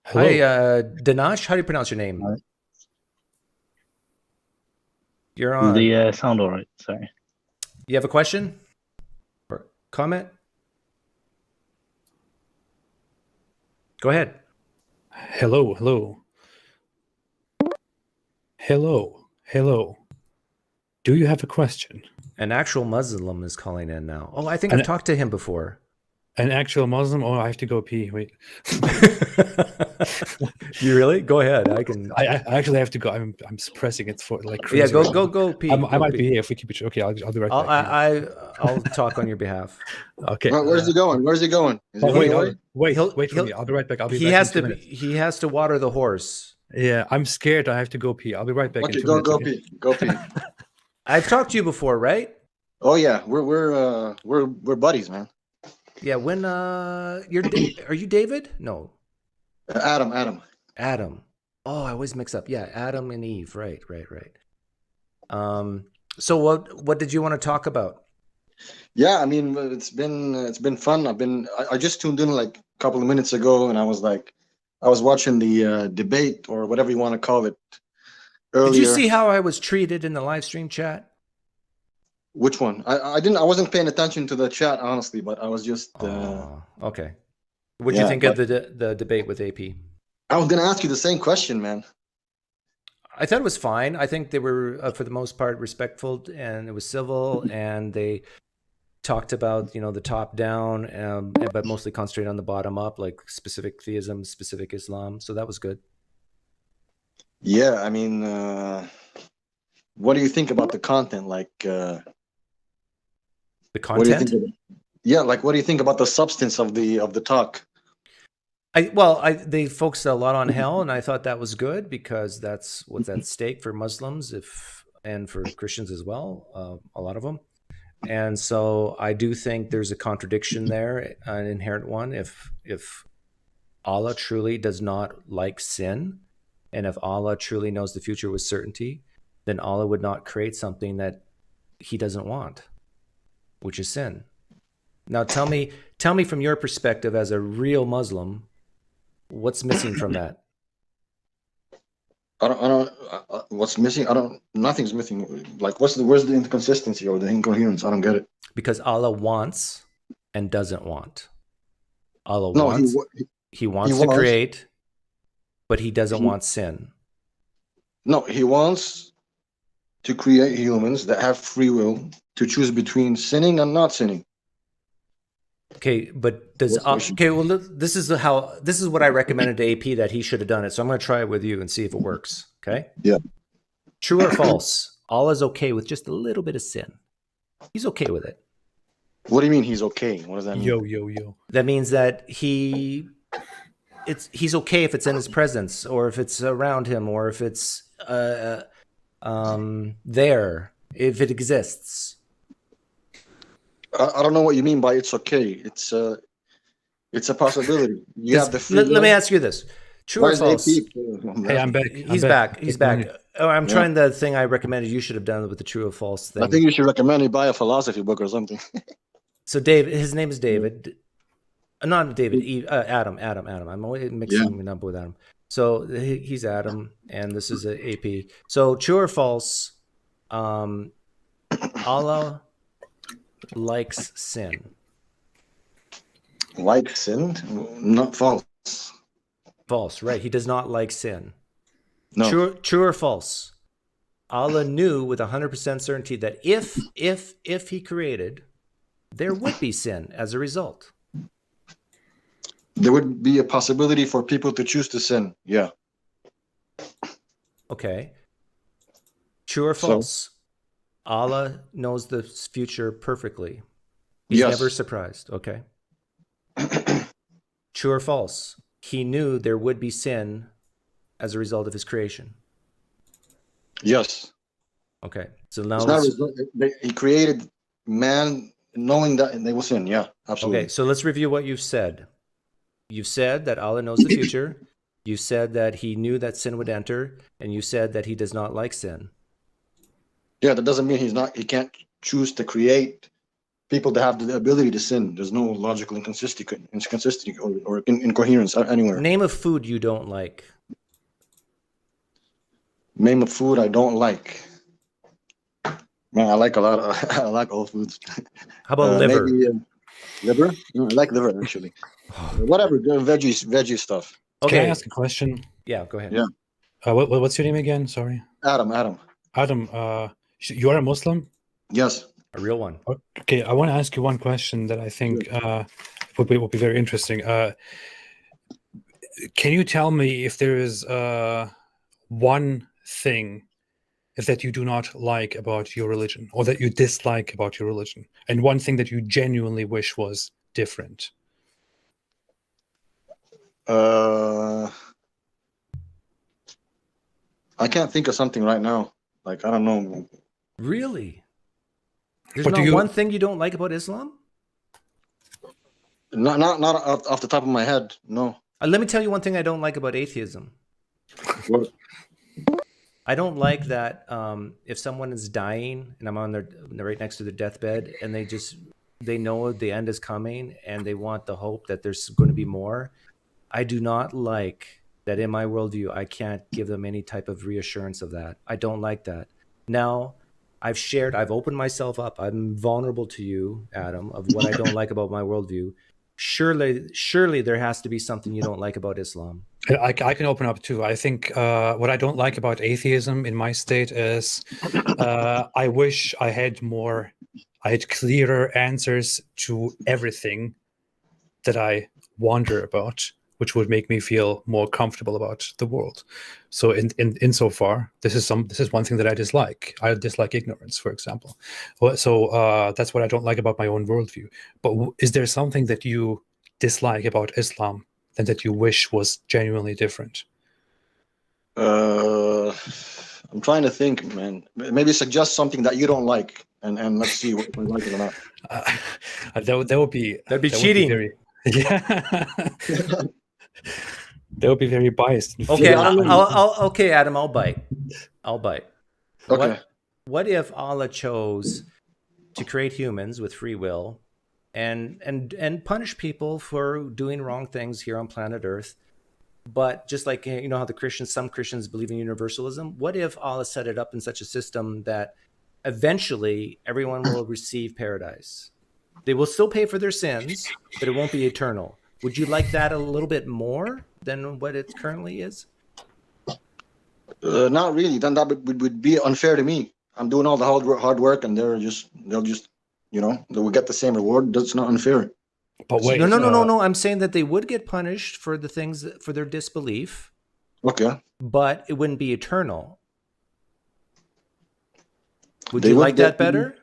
Hello. Hi, Dinesh. How do you pronounce your name? Hi. You're on. The sound all right. Sorry. You have a question or comment? Go ahead. Hello. Do you have a question? An actual Muslim is calling in now. Oh, I think I've talked to him before. An actual Muslim? Oh, I have to go pee. Wait. You really? Go ahead. I can. I actually have to go. I'm suppressing it for like crazy. Yeah, go pee. I might be here if we keep it. Okay, I'll be right back. I'll talk on your behalf. Okay. Where's he going? Where's he going? Is he Wait away? wait for me. I'll be right back. I'll be He back has in 2 to. minutes. He has to water the horse. Yeah, I'm scared. I have to go pee. I'll be right back. Okay, in 2 go minutes. go Okay? pee. Go pee. I've talked to you before, right? Oh yeah, we're buddies, man. Yeah. When are you David? No, Adam. Adam. Oh, I always mix up. Yeah, Adam and Eve. Right. So what did you want to talk about? Yeah, I mean it's been fun. I just tuned in like a couple of minutes ago, and I was watching the debate or whatever you want to call it earlier. Did you see how I was treated in the live stream chat? Which one? I wasn't paying attention to the chat honestly, but I was just. Okay. What do you think of the debate with AP? I was gonna ask you the same question, man. I thought it was fine. I think they were, for the most part, respectful, and it was civil, and they talked about, the top down, but mostly concentrated on the bottom up, like specific theism, specific Islam. So that was good. Yeah, I mean, what do you think about the content? Like, The what do you content? think? What do you think about the substance of the talk? They focused a lot on hell, and I thought that was good because that's what's at stake for Muslims, and for Christians as well, a lot of them. And so I do think there's a contradiction there, an inherent one. If Allah truly does not like sin, and if Allah truly knows the future with certainty, then Allah would not create something that He doesn't want, which is sin. Now tell me from your perspective as a real Muslim, what's missing from that? I don't. What's missing? Nothing's missing. Like, where's the inconsistency or the incoherence? I don't get it. Because Allah wants and doesn't want. Allah No, wants, he wants to wants. create, but he doesn't want sin. No, he wants to create humans that have free will to choose between sinning and not sinning. Okay, but does okay? Well, this is what I recommended to AP that he should have done it. So I'm going to try it with you and see if it works. Okay. Yeah. True or false? Allah's okay with just a little bit of sin. He's okay with it. What do you mean he's okay? What does that mean? Yo. That means that he's okay if it's in his presence, or if it's around him, or if it's there, if it exists. I don't know what you mean by it's okay. It's a possibility. You have the free let me ask you this: true or false? Hey, I'm back. He's back. He's back. Oh, I'm trying the thing I recommended you should have done with the true or false thing. I think you should recommend he buy a philosophy book or something. So David, his name is David. Not David, Adam. I'm always mixing him up with Adam. So he's Adam, and this is a AP. So true or false? Allah likes sin. Like sin? Not false. False, right? He does not like sin. No. True or false? Allah knew with 100% certainty that if he created, there would be sin as a result. There would be a possibility for people to choose to sin. Yeah. Okay. True or false? Allah knows the future perfectly. He's never surprised. Okay. True or false? He knew there would be sin as a result of his creation. Yes. Okay. So now he created man knowing that they will sin. Yeah, absolutely. Okay, so let's review what you've said. You've said that Allah knows the future. You said that he knew that sin would enter, and you said that he does not like sin. Yeah, that doesn't mean he can't choose to create people that have the ability to sin. There's no logical inconsistency or incoherence anywhere. Name a food you don't like. Name a food I don't like. Man, I like I like all foods. How about liver? Maybe, liver? No, I like liver, actually. Whatever, veggie stuff. Okay. Can I ask a question? Yeah, go ahead. Yeah. What's your name again? Sorry. Adam. Adam, you are a Muslim? Yes. A real one. Okay, I want to ask you one question that I think would be very interesting. Can you tell me if there is one thing that you do not like about your religion, or that you dislike about your religion, and one thing that you genuinely wish was different? I can't think of something right now. Like, I don't know. Really? There's But not one thing you don't like about Islam? Not off the top of my head. No. Let me tell you one thing I don't like about atheism. What? I don't like that if someone is dying and I'm on they're right next to their deathbed, and they know the end is coming and they want the hope that there's going to be more. I do not like that in my worldview. I can't give them any type of reassurance of that. I don't like that. Now, I've opened myself up. I'm vulnerable to you, Adam, of what I don't like about my worldview. Surely there has to be something you don't like about Islam. I can open up too. I think what I don't like about atheism in my state is I wish I had clearer answers to everything that I wonder about, which would make me feel more comfortable about the world. So insofar, this is one thing that I dislike. I dislike ignorance, for example. So that's what I don't like about my own worldview. But is there something that you dislike about Islam and that you wish was genuinely different? I'm trying to think, man. Maybe suggest something that you don't like, and let's see what we like it or not. That'd be cheating. That would be very biased. Okay, okay, Adam, I'll bite. Okay. What if Allah chose to create humans with free will and punish people for doing wrong things here on planet Earth? But just like, how some Christians believe in universalism, what if Allah set it up in such a system that eventually everyone will receive paradise. They will still pay for their sins, but it won't be eternal. Would you like that a little bit more than what it currently is? Not really. Then that would be unfair to me. I'm doing all the hard work, and they'll just they will get the same reward. That's not unfair. But wait, no. I'm saying that they would get punished for the things for their disbelief. Okay. But it wouldn't be eternal. Would They you would like that get- better?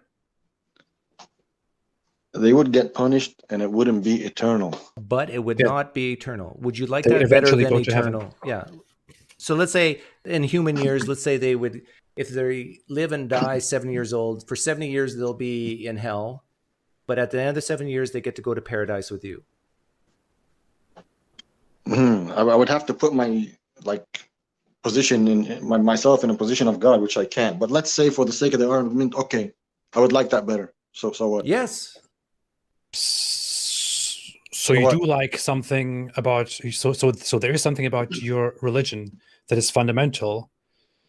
They would get punished, and it wouldn't be eternal. But it would Yeah. not be eternal. Would you like They that better eventually than go to heaven. eternal? Yeah. So let's say in human years, let's say they would, if they live and die 70 years old, for 70 years they'll be in hell, but at the end of the 7 years they get to go to paradise with you. I would have to put my position in myself in a position of God, which I can't. But let's say, for the sake of the argument, okay, I would like that better. So what? Yes. So you do like something about so there is something about your religion that is fundamental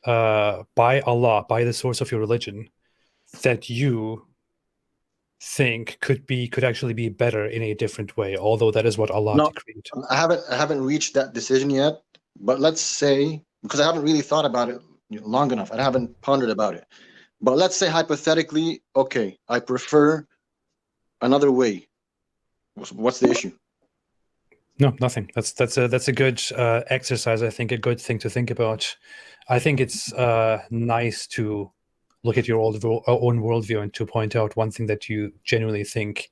by Allah, by the source of your religion, that you think could actually be better in a different way, although that is what Allah No. decreed. I haven't reached that decision yet. But let's say, because I haven't really thought about it long enough, I haven't pondered about it. But let's say hypothetically, okay, I prefer another way. What's the issue? No, nothing. That's a good exercise. I think a good thing to think about. I think it's nice to look at your own worldview and to point out one thing that you genuinely think.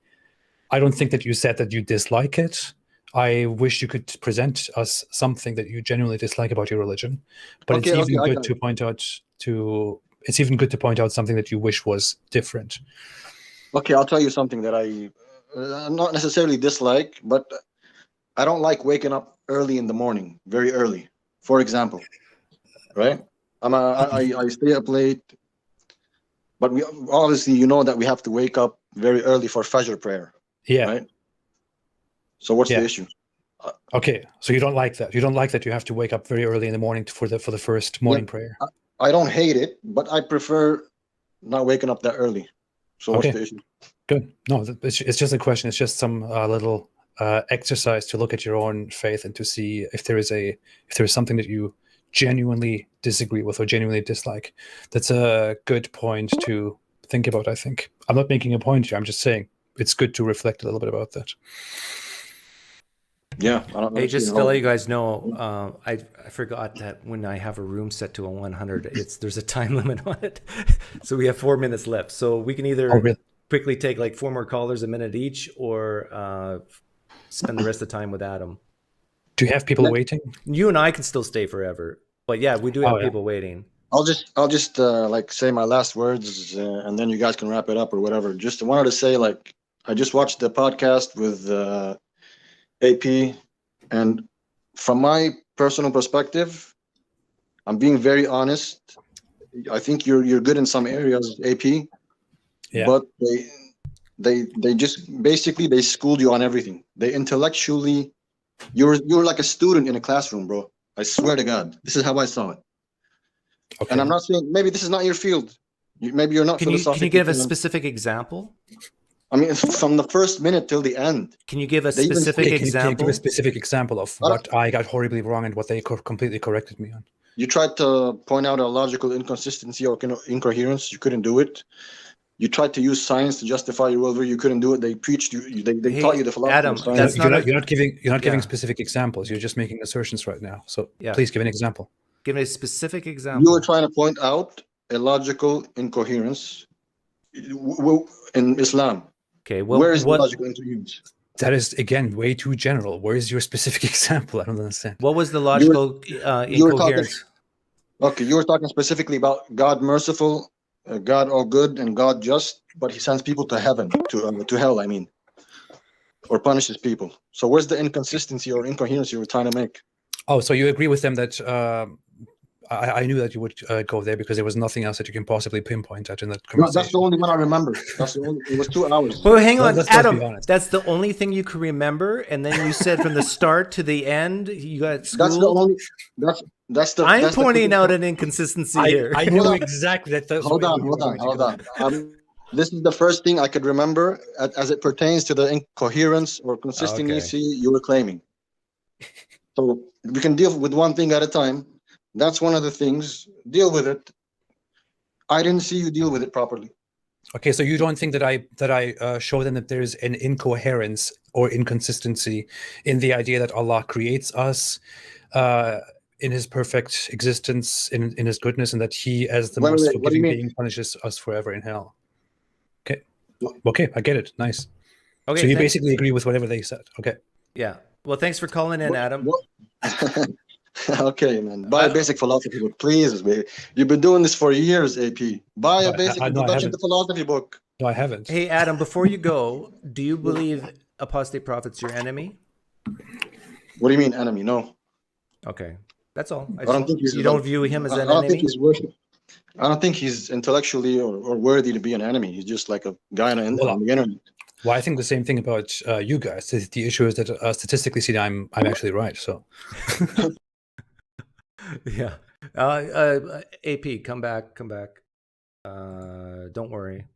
I don't think that you said that you dislike it. I wish you could present us something that you genuinely dislike about your religion. But Okay, it's even I good got to point out it's even good to point out something that you wish was different. Okay, I'll tell you something that I not necessarily dislike, but I don't like waking up early in the morning, very early. For example, right? I stay up late, but we obviously that we have to wake up very early for Fajr prayer, Yeah. right? So what's Yeah. the issue? Okay. So you don't like that. You don't like that you have to wake up very early in the morning for the first morning prayer. I don't hate it, but I prefer not waking up that early. So what's Okay. the issue? Good. No, it's just a question. It's just some little exercise to look at your own faith and to see if there is something that you genuinely disagree with or genuinely dislike. That's a good point to think about, I think. I'm not making a point here. I'm just saying it's good to reflect a little bit about that. Yeah, I don't know. Hey, just to let you guys know, I forgot that when I have a room set to a 100, there's a time limit on it. So we have 4 minutes left. So we can either really? quickly take like 4 more callers a minute each, or spend the rest of the time with Adam. Do you have people waiting? You and I can still stay forever, but yeah, we do have Oh, yeah. people waiting. I'll just say my last words, and then you guys can wrap it up or whatever. Just wanted to say, I just watched the podcast with AP, and from my personal perspective, I'm being very honest. I think you're good in some areas, AP, but they just basically they schooled you on everything. They intellectually, you're like a student in a classroom, bro. I swear to God, this is how I saw it. Okay. And I'm not saying maybe this is not your field. Maybe you're not Can you philosophical. give a specific example? I mean, from the first minute till the end. Can you give a They even specific Can you give example? a specific example of what I got horribly wrong and what they completely corrected me on? You tried to point out a logical inconsistency or incoherence. You couldn't do it. You tried to use science to justify your worldview. You couldn't do it. They preached you. They taught you the philosophy Adam, of science. that's not You're not giving specific examples. You're just making assertions right now. So please give an example. Give me a specific example. You were trying to point out a logical incoherence in Islam. Okay, well, where is the logical incoherence? That is, again, way too general. Where is your specific example? I don't understand. What was the logical incoherence? You were talking specifically about God merciful, God all good, and God just, but he sends people to heaven, to hell, I mean, or punishes people. So where's the inconsistency or incoherence you were trying to make? Oh, so you agree with them that I knew that you would go there because there was nothing else that you can possibly pinpoint at in that conversation. No, that's the only one I remember. It was 2 hours. Well, hang on, let's Adam. be honest. That's the only thing you can remember, and then you said from the start to the end you got schooled. That's the only. I'm that's the pointing critical- out an inconsistency here. I knew exactly that. That's Hold where on, you were going to hold go. on. This is the first thing I could remember as it pertains to the incoherence or consistency you were claiming. So we can deal with one thing at a time. That's one of the things. Deal with it. I didn't see you deal with it properly. Okay, so you don't think that I show them that there's an incoherence or inconsistency in the idea that Allah creates us in His perfect existence, in His goodness, and that He, as the Wait, most what do you forgiving mean? being, punishes us forever in hell. Okay, I get it. Nice. Okay, So you thanks. basically agree with whatever they said. Okay. Yeah. Well, thanks for calling in, Adam. Okay, man. Buy a basic philosophy book, please. You've been doing this for years, AP. Buy a No, basic I introduction haven't. to philosophy book. No, I haven't. Hey, Adam, before you go, do you believe Apostate Prophet's your enemy? What do you mean, enemy? No. Okay. That's all. I don't think he's. You don't view him as an I don't think enemy? he's worth. I don't think he's intellectually or worthy to be an enemy. He's just like a guy on the internet. Well, I think the same thing about you guys. The issue is that statistically seen, I'm actually right. So. Yeah. AP, come back. Don't worry.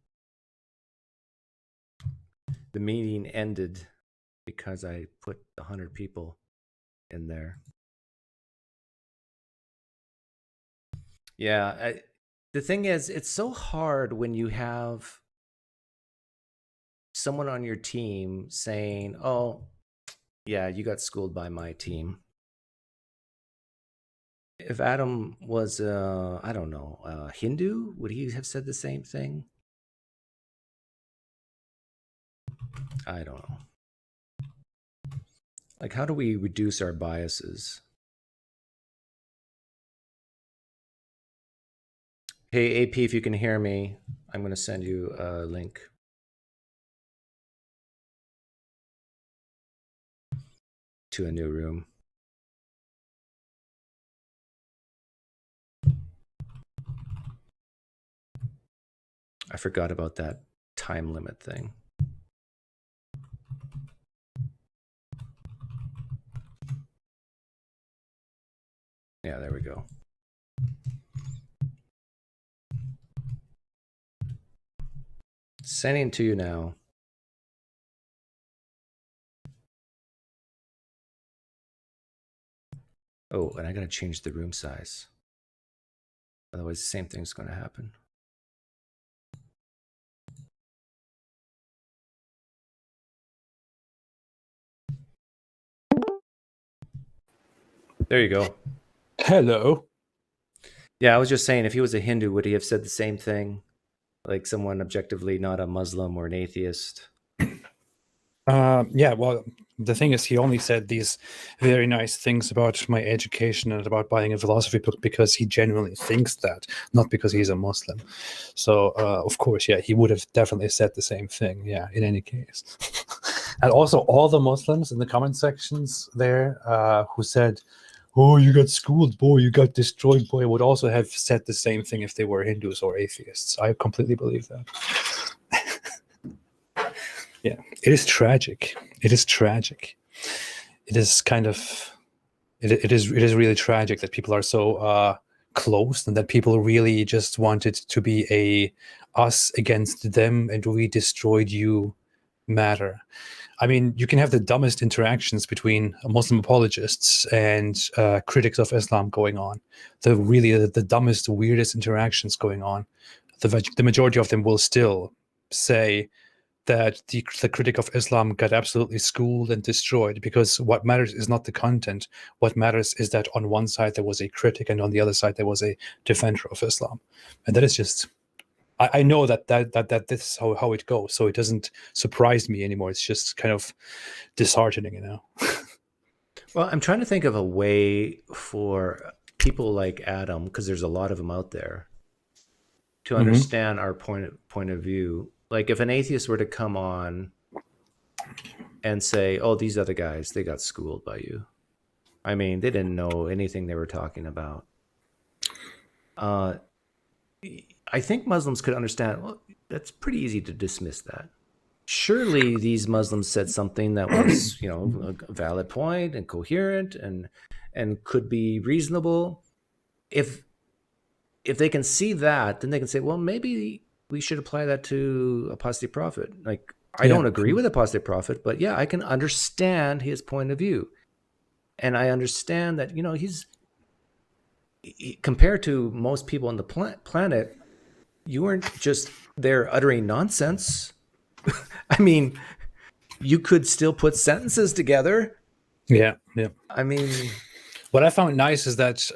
The meeting ended because I put 100 people in there. Yeah. The thing is, it's so hard when you have someone on your team saying, oh, yeah, you got schooled by my team. If Adam was, I don't know, Hindu, would he have said the same thing? I don't know. Like, how do we reduce our biases? Hey, AP, if you can hear me, I'm going to send you a link to a new room. I forgot about that time limit thing. Yeah, there we go. Sending to you now. Oh, and I gotta change the room size. Otherwise, the same thing's gonna happen. There you go. Hello. Yeah, I was just saying, if he was a Hindu, would he have said the same thing? Like someone objectively not a Muslim or an atheist? Yeah, well, the thing is, he only said these very nice things about my education and about buying a philosophy book because he genuinely thinks that, not because he's a Muslim. So, of course, yeah, he would have definitely said the same thing, yeah, in any case. And also, all the Muslims in the comment sections there who said, oh, you got schooled, boy, you got destroyed, boy, would also have said the same thing if they were Hindus or atheists. I completely believe that. Yeah, it is tragic. It is tragic. It is kind of, it is really tragic that people are so closed and that people really just wanted to be a us against them and we destroyed you matter. I mean, you can have the dumbest interactions between Muslim apologists and critics of Islam going on. The dumbest, weirdest interactions going on. The majority of them will still say that the critic of Islam got absolutely schooled and destroyed, because what matters is not the content. What matters is that on one side there was a critic and on the other side there was a defender of Islam. And that is just, I know that this is how it goes. So it doesn't surprise me anymore. It's just kind of disheartening, you know? Well, I'm trying to think of a way for people like Adam, because there's a lot of them out there, to understand our point of view. Like if an atheist were to come on and say, oh, these other guys, they got schooled by you. I mean, they didn't know anything they were talking about. I think Muslims could understand, well, that's pretty easy to dismiss that. Surely these Muslims said something that was, you know, a valid point and coherent, and and could be reasonable. If they can see that, then they can say, well, maybe we should apply that to Apostate Prophet. Like, I don't agree with Apostate Prophet, but yeah, I can understand his point of view. And I understand that, compared to most people on the planet, you weren't just there uttering nonsense. I mean, you could still put sentences together. Yeah. I mean, what I found nice is that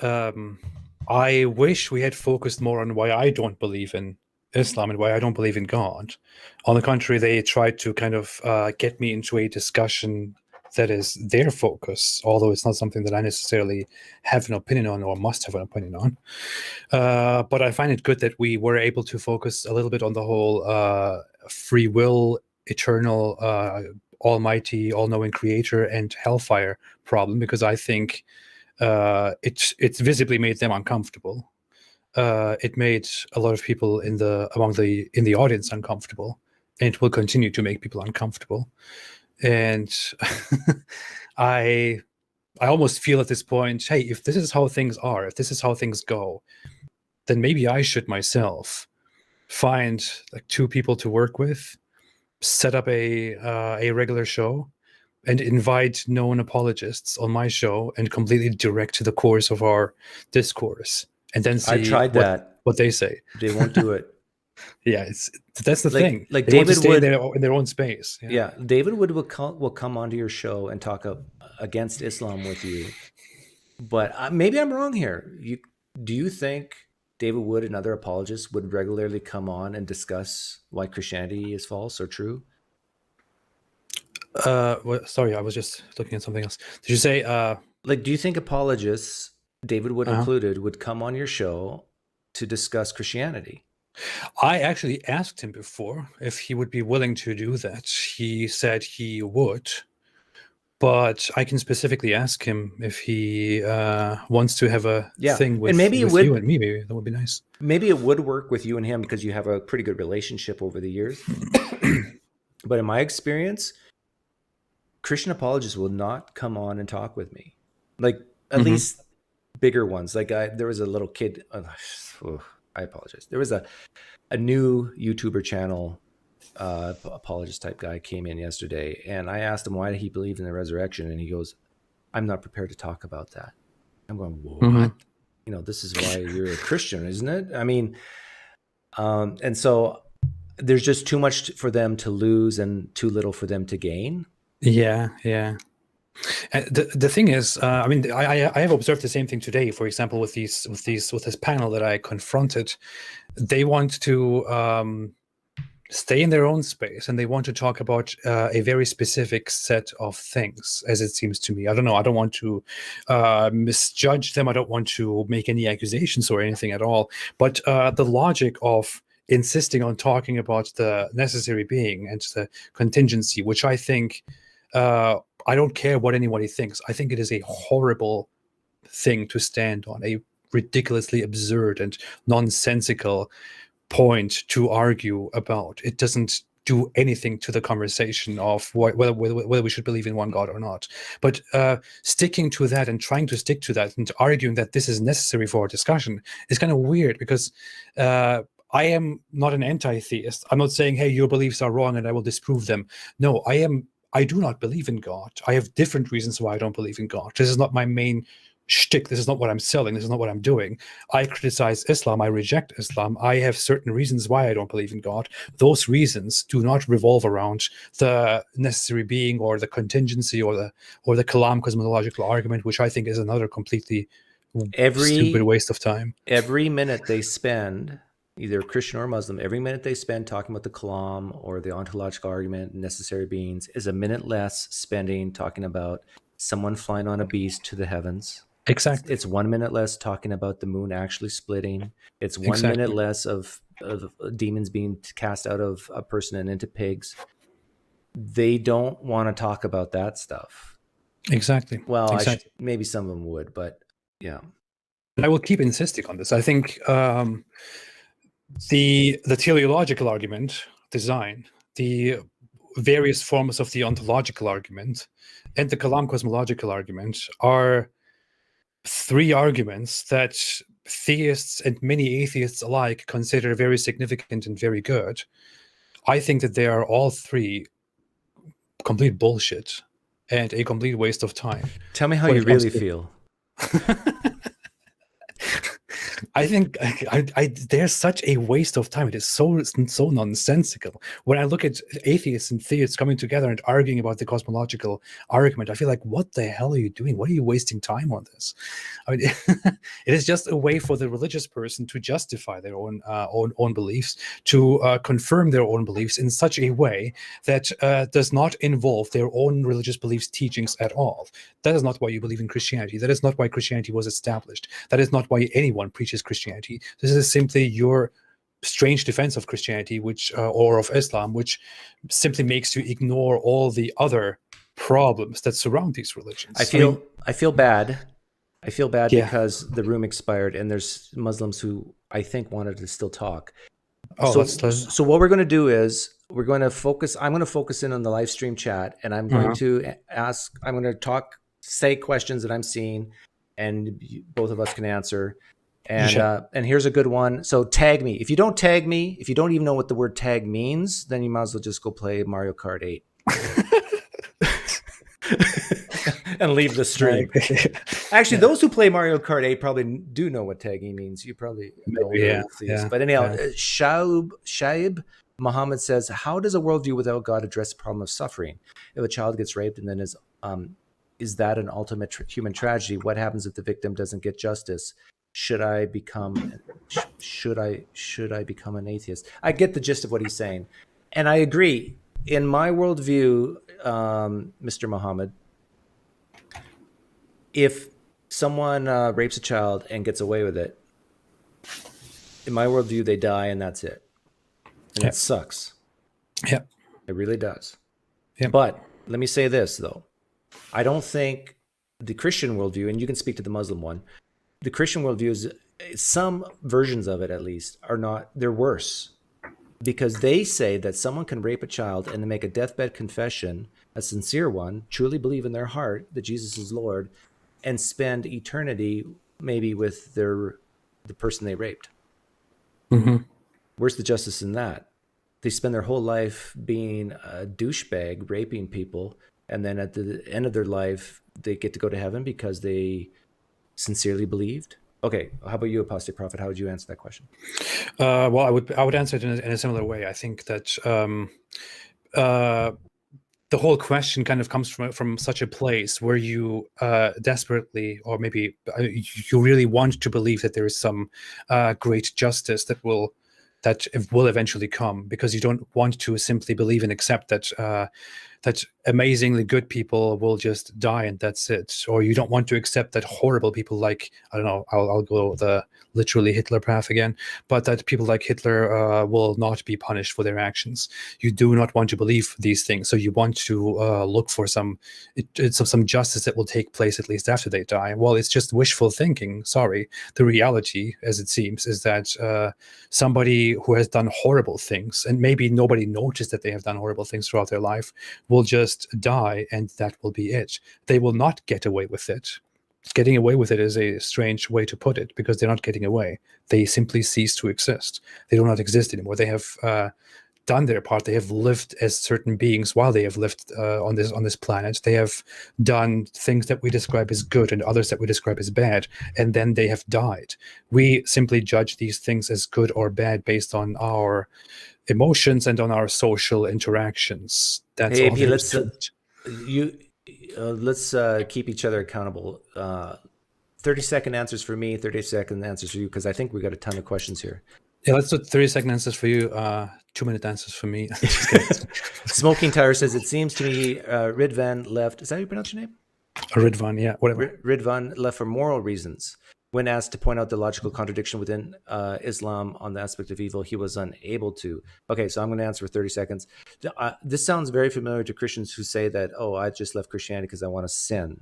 I wish we had focused more on why I don't believe in Islam and why I don't believe in God. On the contrary, they tried to kind of get me into a discussion that is their focus, although it's not something that I necessarily have an opinion on or must have an opinion on. But I find it good that we were able to focus a little bit on the whole free will, eternal, almighty, all-knowing creator and hellfire problem, because I think it's visibly made them uncomfortable. It made a lot of people in the audience uncomfortable, and it will continue to make people uncomfortable. And I almost feel at this point, hey, if this is how things are, if this is how things go, then maybe I should myself find like 2 people to work with, set up a regular show, and invite known apologists on my show and completely direct to the course of our discourse, and then see I tried what they say. They won't do it. Yeah, that's the thing. Like they David want to stay Wood in their own space. Yeah, David Wood will come onto your show and talk against Islam with you. But maybe I'm wrong here. Do you think David Wood and other apologists would regularly come on and discuss why Christianity is false or true? Sorry, I was just looking at something else. Did you say do you think apologists, David Wood included, would come on your show to discuss Christianity? I actually asked him before if he would be willing to do that. He said he would, but I can specifically ask him if he wants to have a thing with, and maybe with you and me. Maybe that would be nice. Maybe it would work with you and him because you have a pretty good relationship over the years. But in my experience, Christian apologists will not come on and talk with me. Like, at least bigger ones. Like, there was a little kid. I apologize. There was a new YouTuber channel, apologist type guy came in yesterday, and I asked him why he believed in the resurrection, and he goes, "I'm not prepared to talk about that." I'm going, "What? This is why you're a Christian, isn't it?" I mean, and so there's just too much for them to lose and too little for them to gain. Yeah. The thing is, I mean, I have observed the same thing today. For example, with this panel that I confronted, they want to stay in their own space, and they want to talk about a very specific set of things, as it seems to me. I don't know. I don't want to misjudge them. I don't want to make any accusations or anything at all. But the logic of insisting on talking about the necessary being and the contingency, which I think. I don't care what anybody thinks. I think it is a horrible thing to stand on, a ridiculously absurd and nonsensical point to argue about. It doesn't do anything to the conversation of whether we should believe in one God or not. But sticking to that and trying to stick to that and arguing that this is necessary for our discussion is kind of weird, because I am not an anti-theist. I'm not saying, hey, your beliefs are wrong and I will disprove them. No, I do not believe in God. I have different reasons why I don't believe in God. This is not my main shtick. This is not what I'm selling. This is not what I'm doing. I criticize Islam. I reject Islam. I have certain reasons why I don't believe in God. Those reasons do not revolve around the necessary being or the contingency or the Kalam cosmological argument, which I think is another completely stupid waste of time. Every minute they spend, either Christian or Muslim, every minute they spend talking about the Kalam or the ontological argument, necessary beings, is a minute less spending talking about someone flying on a beast to the heavens. Exactly. It's 1 minute less talking about the moon actually splitting. It's 1 minute less of demons being cast out of a person and into pigs. They don't want to talk about that stuff. Exactly. Well, maybe some of them would, but yeah. I will keep insisting on this. I think the teleological argument, design, the various forms of the ontological argument, and the Kalam cosmological argument are three arguments that theists and many atheists alike consider very significant and very good, I think that they are all three complete bullshit and a complete waste of time. Tell me how when you it comes really to- feel. I think there's such a waste of time. It is so nonsensical. When I look at atheists and theists coming together and arguing about the cosmological argument, I feel like, what the hell are you doing? What are you wasting time on this? I mean, it is just a way for the religious person to justify their own beliefs, to confirm their own beliefs in such a way that does not involve their own religious beliefs teachings at all. That is not why you believe in Christianity. That is not why Christianity was established. That is not why anyone preaches Christianity. This is simply your strange defense of Christianity, which or of Islam, which simply makes you ignore all the other problems that surround these religions. I feel bad. I feel bad Yeah. because the room expired and there's Muslims who I think wanted to still talk. Oh, So what we're going to do is we're going to focus. I'm going to focus in on the live stream chat, and I'm going to ask. I'm going to say questions that I'm seeing, and both of us can answer. And Sure. And here's a good one. So tag me. If you don't tag me, if you don't even know what the word tag means, then you might as well just go play Mario Kart 8 and leave the stream. Actually, those who play Mario Kart 8 probably do know what tagging means. You probably know yeah. But anyhow, Shaib Muhammad says, how does a worldview without God address the problem of suffering? If a child gets raped and then is that an ultimate human tragedy? What happens if the victim doesn't get justice? Should I become an atheist? I get the gist of what he's saying. And I agree. In my worldview, Mr. Muhammad, if someone rapes a child and gets away with it, in my worldview, they die and that's it. And it sucks. Yeah. It really does. Yeah. But let me say this, though. I don't think the Christian worldview, and you can speak to the Muslim one, the Christian worldview is, some versions of it at least, they're worse. Because they say that someone can rape a child and then make a deathbed confession, a sincere one, truly believe in their heart that Jesus is Lord, and spend eternity maybe with the person they raped. Mm-hmm. Where's the justice in that? They spend their whole life being a douchebag, raping people, and then at the end of their life, they get to go to heaven because they sincerely believed. Okay, how about you, Apostate Prophet? How would you answer that question? Well, I would answer it in a similar way. I think that the whole question kind of comes from such a place where you desperately, or maybe you really want to believe that there is some great justice that will eventually come, because you don't want to simply believe and accept that that amazingly good people will just die and that's it, or you don't want to accept that horrible people like, I don't know, I'll go the literally Hitler path again, but that people like Hitler will not be punished for their actions. You do not want to believe these things, so you want to look for some justice that will take place at least after they die. Well, it's just wishful thinking. Sorry, the reality, as it seems, is that somebody who has done horrible things, and maybe nobody noticed that they have done horrible things throughout their life, will just die and that will be it. They will not get away with it. Getting away with it is a strange way to put it, because they're not getting away. They simply cease to exist. They do not exist anymore. They have done their part. They have lived as certain beings while they have lived on this planet. They have done things that we describe as good and others that we describe as bad, and then they have died. We simply judge these things as good or bad based on our emotions and on our social interactions. That's Hey, all AP, there is to it. let's keep each other accountable. 30-second answers for me, 30-second answers for you, because I think we got a ton of questions here. Yeah, let's do 30-second answers for you, 2-minute answers for me. Smoking Tire says, it seems to me Ridvan left. Is that how you pronounce your name? Ridvan, yeah, whatever. Ridvan left for moral reasons. When asked to point out the logical contradiction within Islam on the aspect of evil, he was unable to. Okay, so I'm going to answer for 30 seconds. This sounds very familiar to Christians who say that, oh, I just left Christianity because I want to sin.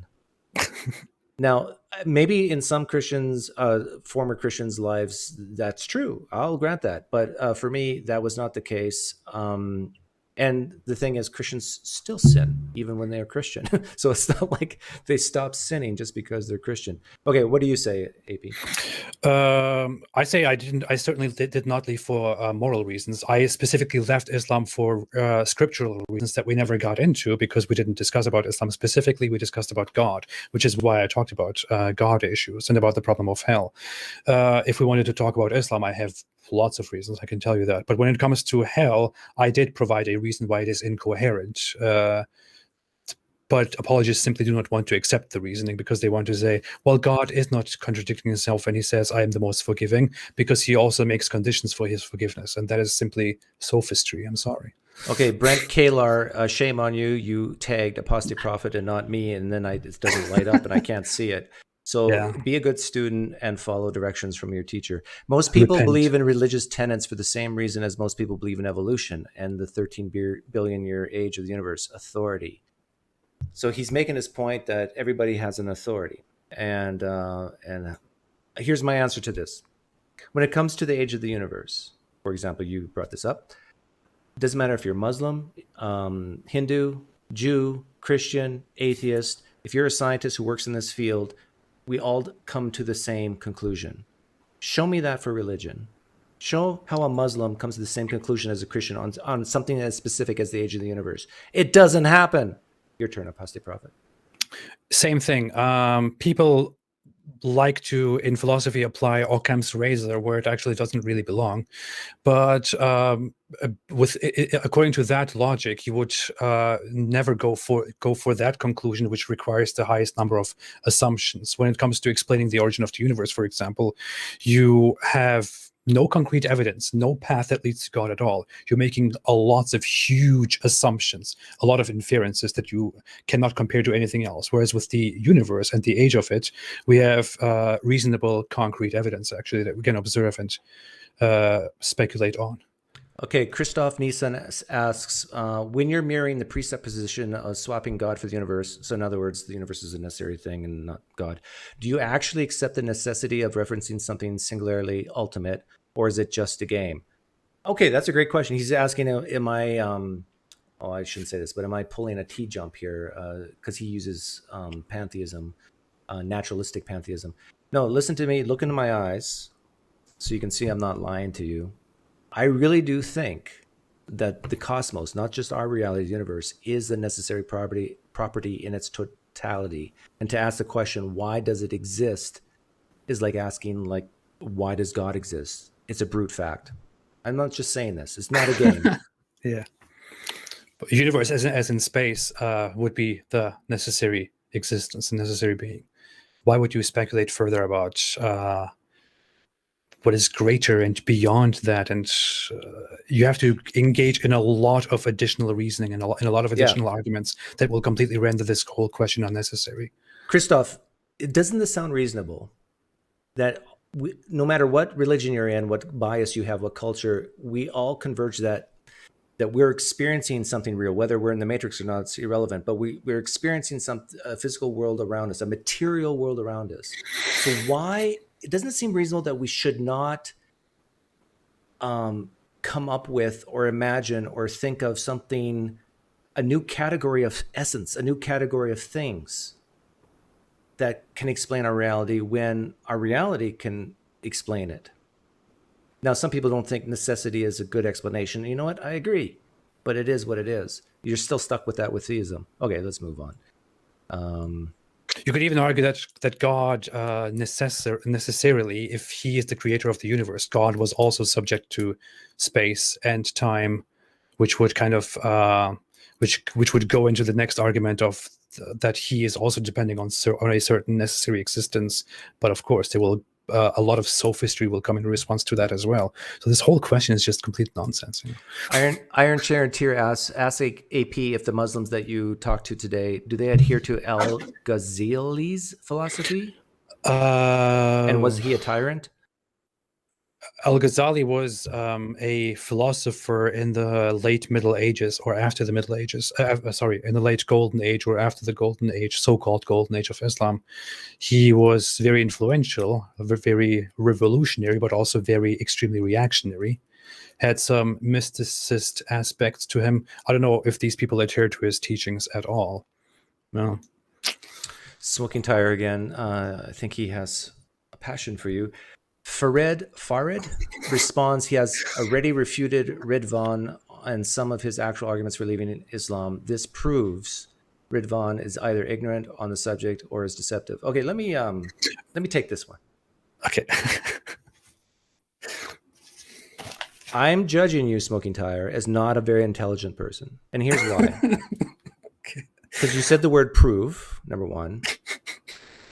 Now, maybe in some Christians, former Christians' lives, that's true. I'll grant that. But for me, that was not the case. And the thing is, Christians still sin even when they are Christian. So it's not like they stop sinning just because they're Christian. Okay, what do you say, AP? I say I didn't. I certainly did not leave for moral reasons. I specifically left Islam for scriptural reasons that we never got into, because we didn't discuss about Islam specifically. We discussed about God, which is why I talked about God issues and about the problem of hell. If we wanted to talk about Islam, I have lots of reasons, I can tell you that. But when it comes to hell, I did provide a reason why it is incoherent. But apologists simply do not want to accept the reasoning, because they want to say, well, God is not contradicting himself when he says, I am the most forgiving, because he also makes conditions for his forgiveness. And that is simply sophistry. I'm sorry. Okay, Brent Kalar, shame on you. You tagged Apostate Prophet and not me, and then it doesn't light up and I can't see it. So be a good student and follow directions from your teacher. Most people believe in religious tenets for the same reason as most people believe in evolution and the 13 billion year age of the universe, authority. So he's making his point that everybody has an authority. And here's my answer to this. When it comes to the age of the universe, for example, you brought this up, it doesn't matter if you're Muslim, Hindu, Jew, Christian, atheist. If you're a scientist who works in this field, we all come to the same conclusion. Show me that for religion. Show how a Muslim comes to the same conclusion as a Christian on something as specific as the age of the universe. It doesn't happen. Your turn, Apostate Prophet. Same thing. People like to, in philosophy, apply Occam's razor where it actually doesn't really belong. But according to that logic, you would never go for that conclusion, which requires the highest number of assumptions. When it comes to explaining the origin of the universe, for example, you have no concrete evidence, no path that leads to God at all. You're making lots of huge assumptions, a lot of inferences that you cannot compare to anything else. Whereas with the universe and the age of it, we have reasonable concrete evidence, actually, that we can observe and speculate on. Okay, Christoph Nielsen asks, when you're mirroring the presupposition of swapping God for the universe, so in other words, the universe is a necessary thing and not God, do you actually accept the necessity of referencing something singularly ultimate, or is it just a game? Okay, that's a great question. He's asking, am I, I shouldn't say this, but am I pulling a T-jump here? Because he uses pantheism, naturalistic pantheism. No, listen to me, look into my eyes, so you can see I'm not lying to you. I really do think that the cosmos, not just our reality, the universe, is the necessary property in its totality. And to ask the question, why does it exist, is like asking, why does God exist? It's a brute fact. I'm not just saying this. It's not a game. Yeah. But universe, as in space, would be the necessary existence, the necessary being. Why would you speculate further about what is greater and beyond that? And you have to engage in a lot of additional reasoning and in a lot of additional arguments that will completely render this whole question unnecessary. Christoph, doesn't this sound reasonable? That no matter what religion you're in, what bias you have, what culture, we all converge that we're experiencing something real. Whether we're in the matrix or not, it's irrelevant. But we're experiencing a physical world around us, a material world around us. So why? It doesn't seem reasonable that we should not come up with or imagine or think of something, a new category of essence, a new category of things that can explain our reality when our reality can explain it. Now, some people don't think necessity is a good explanation. You know what? I agree, but it is what it is. You're still stuck with that with theism. Okay, let's move on. You could even argue that God necessarily, if he is the creator of the universe, God was also subject to space and time, which would kind of which would go into the next argument of that he is also depending on a certain necessary existence. But of course, there will a lot of sophistry will come in response to that as well. So this whole question is just complete nonsense. You know? Iron Chair and Tier asks AP if the Muslims that you talked to today, do they adhere to Al-Ghazali's philosophy? And was he a tyrant? Al-Ghazali was a philosopher in the late Middle Ages or after the Middle Ages. In the late Golden Age or after the Golden Age, so-called Golden Age of Islam. He was very influential, very revolutionary, but also very extremely reactionary. had some mysticist aspects to him. I don't know if these people adhere to his teachings at all. No. Smoking Tire again. I think he has a passion for you. Farid responds, he has already refuted Ridvan and some of his actual arguments for leaving Islam. This proves Ridvan is either ignorant on the subject or is deceptive. Okay, let me take this one. Okay. I'm judging you, Smoking Tire, as not a very intelligent person. And here's why. Because you said the word prove, number one.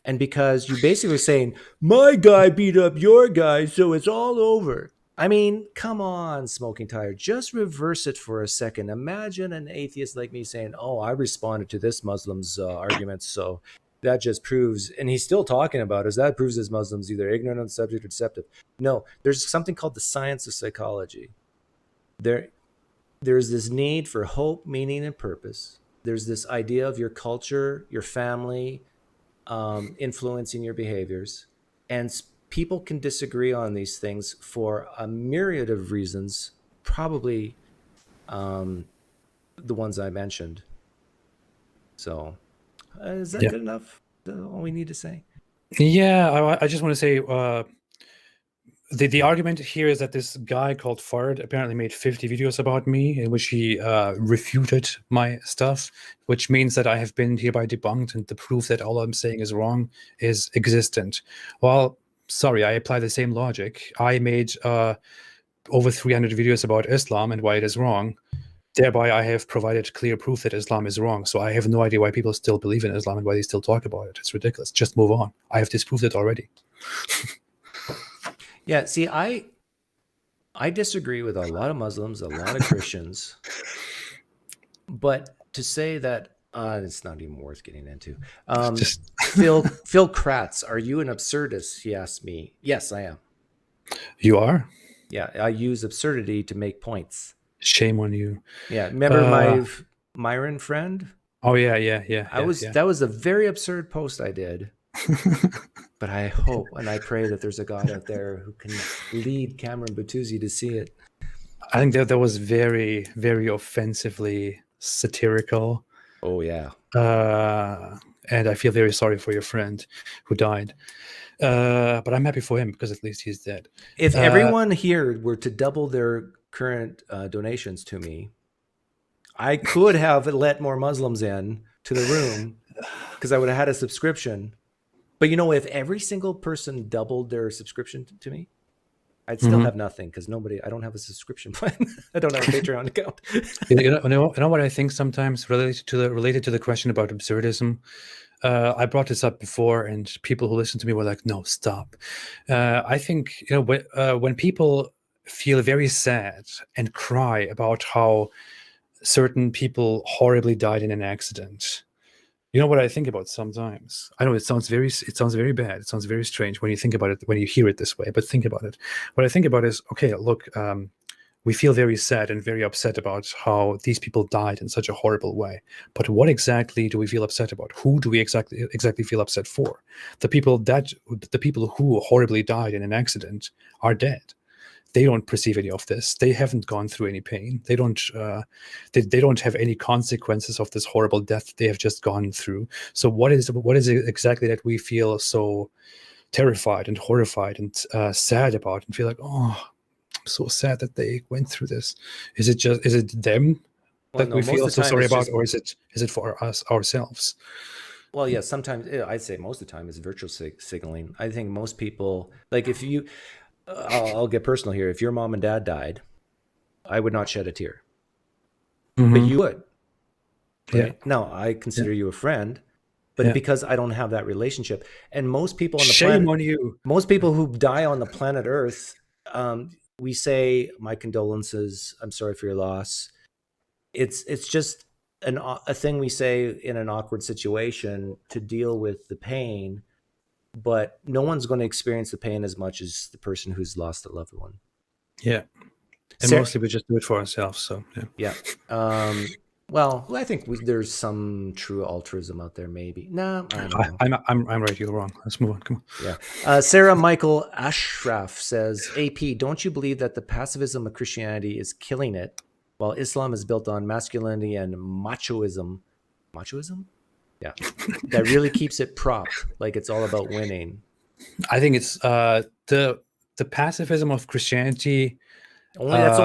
And because you basically saying, my guy beat up your guy, so it's all over. I mean, come on, Smoking Tire. Just reverse it for a second. Imagine an atheist like me saying, oh, I responded to this Muslim's arguments, so that just proves, and he's still talking about us, that proves this Muslim's either ignorant on the subject or deceptive. No, there's something called the science of psychology. There's this need for hope, meaning, and purpose. There's this idea of your culture, your family, influencing your behaviors. And people can disagree on these things for a myriad of reasons, probably the ones I mentioned. So is that good enough? All we need to say? Yeah, I just want to say the argument here is that this guy called Farid apparently made 50 videos about me in which he refuted my stuff, which means that I have been hereby debunked and the proof that all I'm saying is wrong is existent. Well, sorry, I apply the same logic. I made over 300 videos about Islam and why it is wrong. Thereby, I have provided clear proof that Islam is wrong. So I have no idea why people still believe in Islam and why they still talk about it. It's ridiculous. Just move on. I have disproved it already. Yeah, see, I disagree with a lot of Muslims, a lot of Christians. But to say that, it's not even worth getting into. Phil Kratz, are you an absurdist? He asked me. Yes, I am. You are? Yeah, I use absurdity to make points. Shame on you. Yeah, remember my Myron friend? Oh yeah. That was a very absurd post I did. But I hope and I pray that there's a God out there who can lead Cameron Bertuzzi to see it. I think that was very, very offensively satirical. Oh yeah. And I feel very sorry for your friend who died. But I'm happy for him because at least he's dead. If everyone here were to double their current donations to me, I could have let more Muslims in to the room because I would have had a subscription. But you know, if every single person doubled their subscription to me, I'd still have nothing because I don't have a subscription plan. I don't have a Patreon account. you know what I think sometimes related to the question about absurdism. I brought this up before, and people who listen to me were like, "No, stop." I think when people feel very sad and cry about how certain people horribly died in an accident. You know what I think about sometimes? I know it sounds very bad. It sounds very strange when you think about it, when you hear it this way, but think about it. What I think about is, okay, look, we feel very sad and very upset about how these people died in such a horrible way. But what exactly do we feel upset about? Who do we exactly feel upset for? The people who horribly died in an accident are dead. They don't perceive any of this. They haven't gone through any pain. They don't have any consequences of this horrible death they have just gone through. So what is it exactly that we feel so terrified and horrified and sad about and feel like, oh, I'm so sad that they went through this? Is it them that we feel so sorry about, or is it for us ourselves? Well, yeah, sometimes I'd say most of the time it's virtual signaling. I think most people, like if you, I'll get personal here. If your mom and dad died, I would not shed a tear, but you would. Right? Yeah. Now, I consider you a friend, but because I don't have that relationship, and most people on the Shame on you. Most people who die on the planet Earth, we say, "My condolences. I'm sorry for your loss." It's just a thing we say in an awkward situation to deal with the pain. But no one's going to experience the pain as much as the person who's lost a loved one. Yeah. And mostly we just do it for ourselves. So, yeah. Well, I think there's some true altruism out there, maybe. No, I don't know. I'm right. You're wrong. Let's move on. Come on. Yeah. Sarah Michael Ashraf says, AP, don't you believe that the pacifism of Christianity is killing it, while Islam is built on masculinity and machoism? Machoism? Yeah. That really keeps it propped, like it's all about winning. I think it's the pacifism of Christianity. That's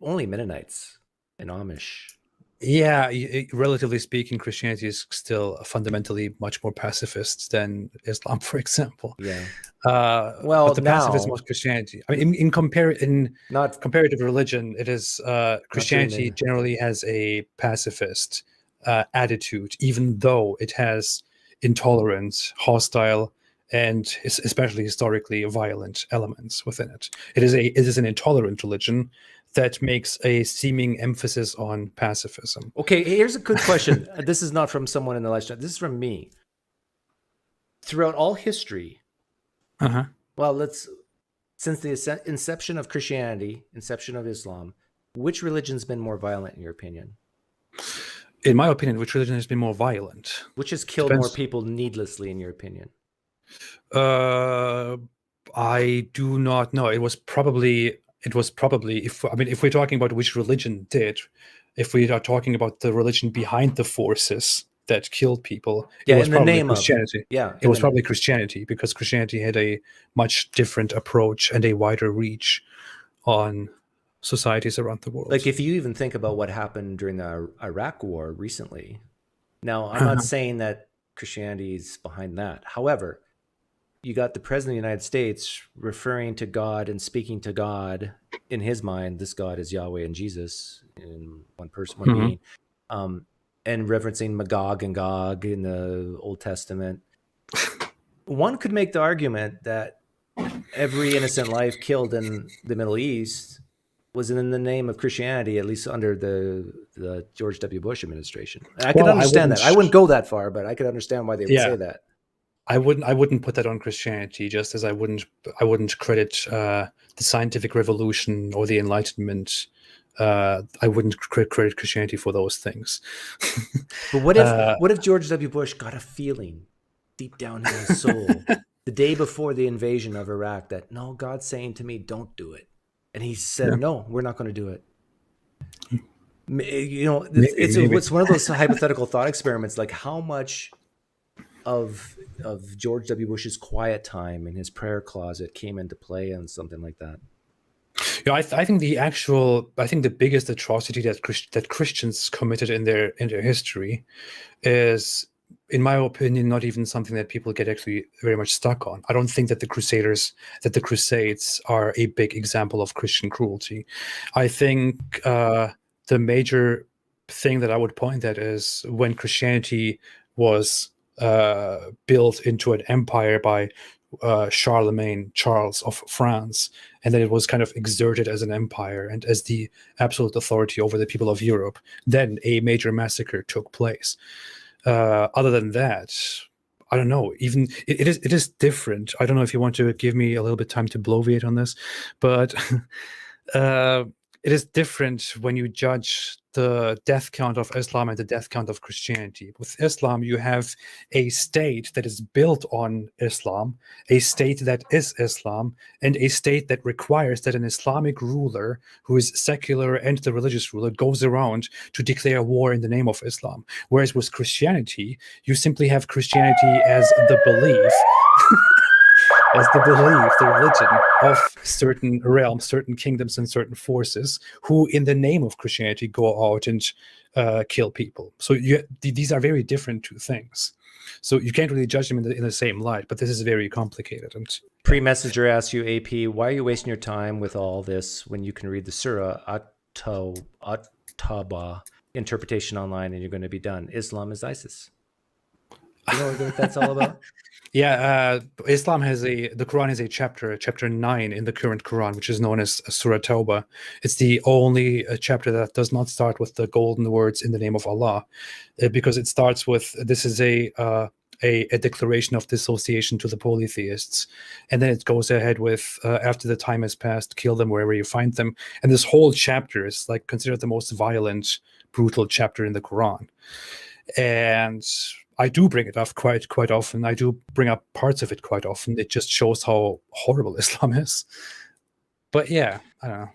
only Mennonites and Amish. Yeah, relatively speaking, Christianity is still fundamentally much more pacifist than Islam, for example. Yeah. Well, but the pacifism of Christianity. I mean, in comparative religion, it is Christianity generally has a pacifist attitude, even though it has intolerant, hostile, and especially historically violent elements within it. It is an intolerant religion that makes a seeming emphasis on pacifism. Okay, here's a good question. This is not from someone in the live chat. This is from me. Throughout all history, since the inception of Christianity, inception of Islam, which religion's been more violent in your opinion? In my opinion, which religion has been more violent? Which has killed more people needlessly in your opinion? I do not know. It was probably if we're talking about which religion did, if we are talking about the religion behind the forces that killed people, it was probably Christianity. It was probably Christianity, because Christianity had a much different approach and a wider reach on societies around the world. Like if you even think about what happened during the Iraq War recently. Now, I'm not saying that Christianity is behind that. However, you got the president of the United States referring to God and speaking to God. In his mind, this God is Yahweh and Jesus in one person, one being, and referencing Magog and Gog in the Old Testament. One could make the argument that every innocent life killed in the Middle East was in the name of Christianity, at least under the George W. Bush administration. I could understand that. I wouldn't go that far, but I could understand why they would say that. I wouldn't put that on Christianity, just as I wouldn't credit the scientific revolution or the Enlightenment. I wouldn't credit Christianity for those things. But what if George W. Bush got a feeling deep down in his soul the day before the invasion of Iraq that, no, God's saying to me, don't do it. And he said, no, we're not going to do it. You know, it's one of those hypothetical thought experiments, like how much of George W. Bush's quiet time in his prayer closet came into play on something like that. Yeah, I think the biggest atrocity that Christians committed in their history is, in my opinion, not even something that people get actually very much stuck on. I don't think that the Crusades are a big example of Christian cruelty. I think the major thing that I would point at is when Christianity was built into an empire by Charles of France, and then it was kind of exerted as an empire and as the absolute authority over the people of Europe. Then a major massacre took place. Other than that, I don't know. Even it is different. I don't know if you want to give me a little bit time to bloviate on this, but it is different when you judge the death count of Islam and the death count of Christianity. With Islam, you have a state that is built on Islam, a state that is Islam, and a state that requires that an Islamic ruler who is secular and the religious ruler goes around to declare war in the name of Islam. Whereas with Christianity, you simply have Christianity as the belief the religion of certain realms, certain kingdoms, and certain forces who, in the name of Christianity, go out and kill people. So these are very different two things. So you can't really judge them in the same light, but this is very complicated. And Pre-messenger asks you, AP, why are you wasting your time with all this when you can read the Surah At-Tawbah interpretation online and you're going to be done? Islam is ISIS. You know what that's all about? Yeah, Islam the Quran has a chapter 9 in the current Quran, which is known as Surah Tawbah. It's the only chapter that does not start with the golden words in the name of Allah, because it starts with, this is a a declaration of dissociation to the polytheists, and then it goes ahead with after the time has passed, kill them wherever you find them. And this whole chapter is like considered the most violent, brutal chapter in the Quran. And I do bring it up quite often. I do bring up parts of it quite often. It just shows how horrible Islam is. But yeah, I don't know.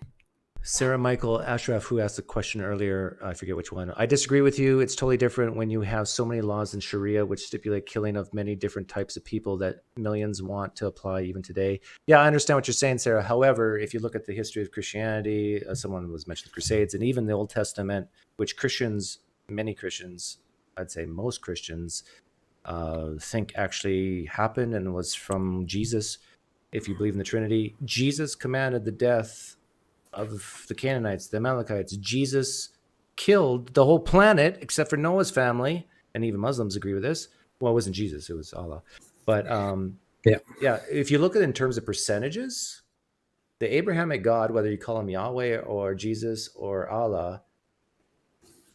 Sarah Michael Ashraf, who asked the question earlier, I forget which one. I disagree with you. It's totally different when you have so many laws in Sharia which stipulate killing of many different types of people that millions want to apply even today. Yeah, I understand what you're saying, Sarah. However, if you look at the history of Christianity, someone was mentioned the Crusades, and even the Old Testament, which Christians, many Christians, I'd say most Christians, think actually happened and was from Jesus. If you believe in the Trinity, Jesus commanded the death of the Canaanites, the Amalekites. Jesus killed the whole planet except for Noah's family, and even Muslims agree with this. Well, it wasn't Jesus, it was Allah. But yeah, if you look at it in terms of percentages, the Abrahamic God, whether you call him Yahweh or Jesus or Allah,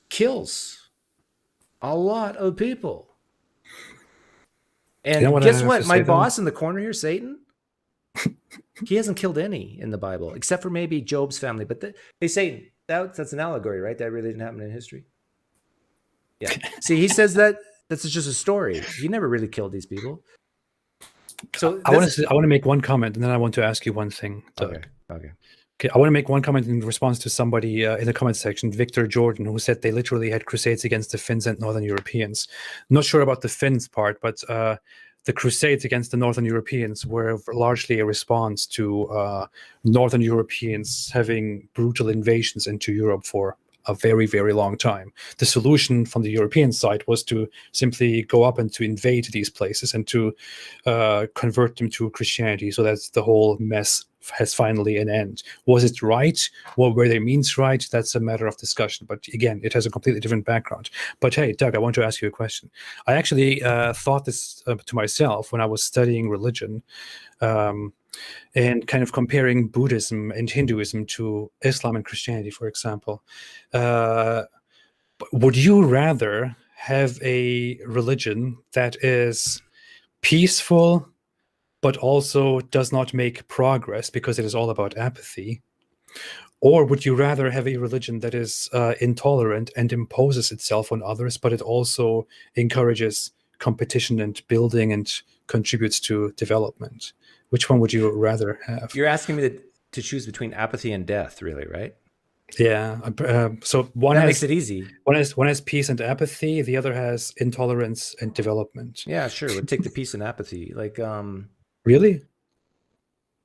kills a lot of people. And guess what? My boss in the corner here, Satan, he hasn't killed any in the Bible, except for maybe Job's family. But hey, Satan, that's an allegory, right? That really didn't happen in history. Yeah. See, he says that that's just a story. He never really killed these people. So I want to make one comment, and then I want to ask you one thing. Okay. I want to make one comment in response to somebody in the comment section, Victor Jordan, who said they literally had crusades against the Finns and Northern Europeans. Not sure about the Finns part, but the crusades against the Northern Europeans were largely a response to Northern Europeans having brutal invasions into Europe for a very, very long time. The solution from the European side was to simply go up and to invade these places and to convert them to Christianity, so that the whole mess has finally an end. Was it right? What were their means right? That's a matter of discussion. But again, it has a completely different background. But hey, Doug, I want to ask you a question. I actually thought this to myself when I was studying religion and kind of comparing Buddhism and Hinduism to Islam and Christianity, for example. Would you rather have a religion that is peaceful but also does not make progress because it is all about apathy? Or would you rather have a religion that is intolerant and imposes itself on others, but it also encourages competition and building and contributes to development? Which one would you rather have? You're asking me to choose between apathy and death, really, right? Yeah. So one makes it easy. One has peace and apathy. The other has intolerance and development. Yeah, sure. We'll take the peace and apathy. Like, really?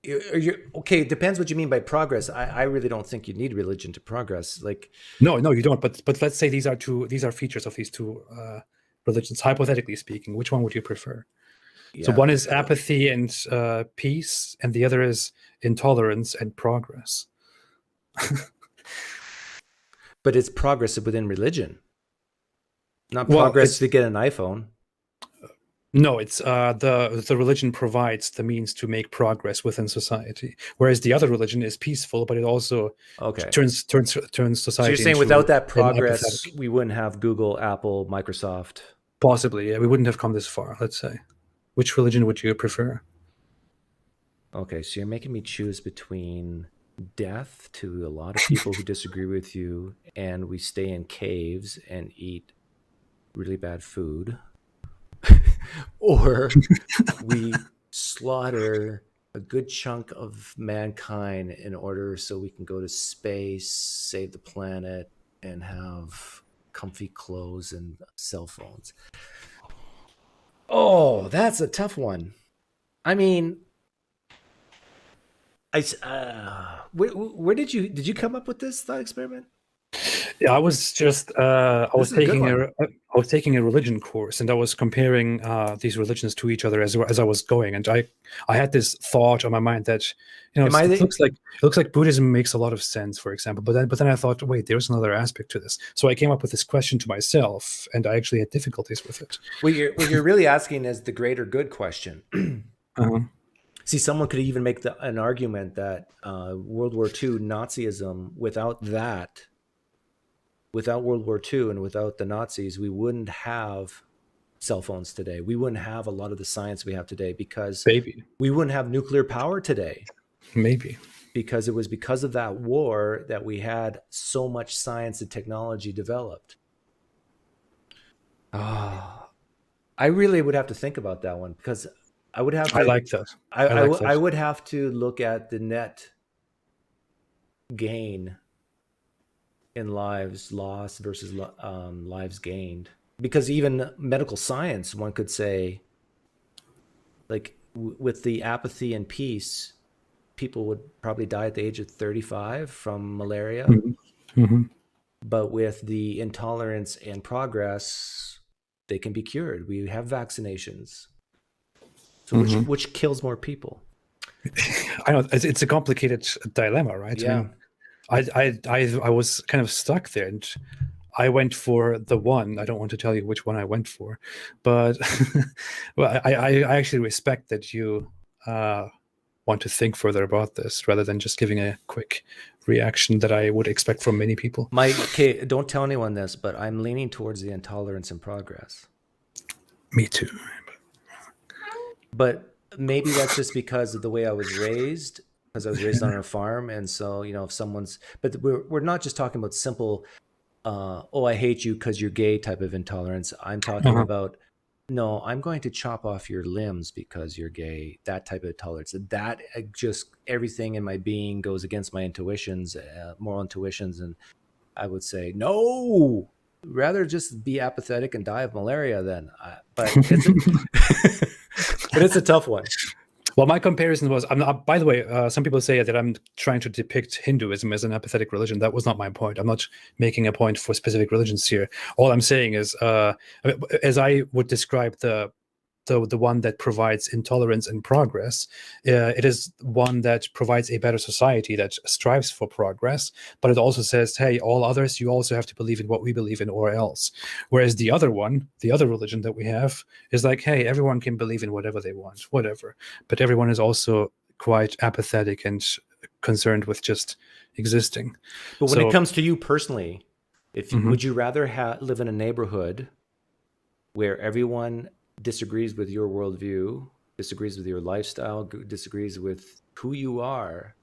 Okay, it depends what you mean by progress. I really don't think you need religion to progress. Like, no, you don't. But let's say these are features of these two religions. Hypothetically speaking, which one would you prefer? Yeah. So one is apathy and peace, and the other is intolerance and progress. But it's progress within religion, not progress to get an iPhone. No, it's the religion provides the means to make progress within society, whereas the other religion is peaceful, but it also turns society. So you're saying without that progress, we wouldn't have Google, Apple, Microsoft. Possibly, yeah, we wouldn't have come this far. Let's say. Which religion would you prefer? Okay, so you're making me choose between death to a lot of people who disagree with you, and we stay in caves and eat really bad food, or we slaughter a good chunk of mankind in order so we can go to space, save the planet, and have comfy clothes and cell phones. Oh, that's a tough one. I mean, where did you come up with this thought experiment? Yeah, I was just I was taking a religion course, and I was comparing these religions to each other as I was going, and I had this thought on my mind that it looks like Buddhism makes a lot of sense, for example, but then I thought, wait, there's another aspect to this. So I came up with this question to myself, and I actually had difficulties with it. What you're really asking is the greater good question. Uh-huh. See, someone could even make an argument that World War II Nazism, without World War II and without the Nazis, we wouldn't have cell phones today. We wouldn't have a lot of the science we have today, because Maybe. we wouldn't have nuclear power today, Maybe. because it was because of that war that we had so much science and technology developed. I really would have to think about that one, because I would have to, I like that. I would have to look at the net gain in lives lost versus lives gained, because even medical science, one could say, like with the apathy and peace, people would probably die at the age of 35 from malaria. Mm-hmm. But with the intolerance and progress, they can be cured. We have vaccinations. So which kills more people? I know it's a complicated dilemma, right? Yeah. I mean, I was kind of stuck there, and I went for the one. I don't want to tell you which one I went for, but well, I actually respect that you want to think further about this rather than just giving a quick reaction that I would expect from many people. Okay, don't tell anyone this, but I'm leaning towards the intolerance and progress. Me too. But maybe that's just because of the way I was raised, because I was raised on a farm. And so, if someone's, but we're not just talking about simple, oh, I hate you because you're gay type of intolerance. I'm talking about, no, I'm going to chop off your limbs because you're gay, that type of intolerance. That just, everything in my being goes against my intuitions, moral intuitions. And I would say, no, rather just be apathetic and die of malaria then. But it's a tough one. Well, my comparison was, by the way, some people say that I'm trying to depict Hinduism as an apathetic religion. That was not my point. I'm not making a point for specific religions here. All I'm saying is, as I would describe the one that provides intolerance and progress, it is one that provides a better society that strives for progress, but it also says, hey, all others, you also have to believe in what we believe in or else. Whereas the other one, the other religion that we have, is like, hey, everyone can believe in whatever they want, whatever. But everyone is also quite apathetic and concerned with just existing. But when it comes to you personally, would you rather live in a neighborhood where everyone disagrees with your worldview, disagrees with your lifestyle, disagrees with who you are,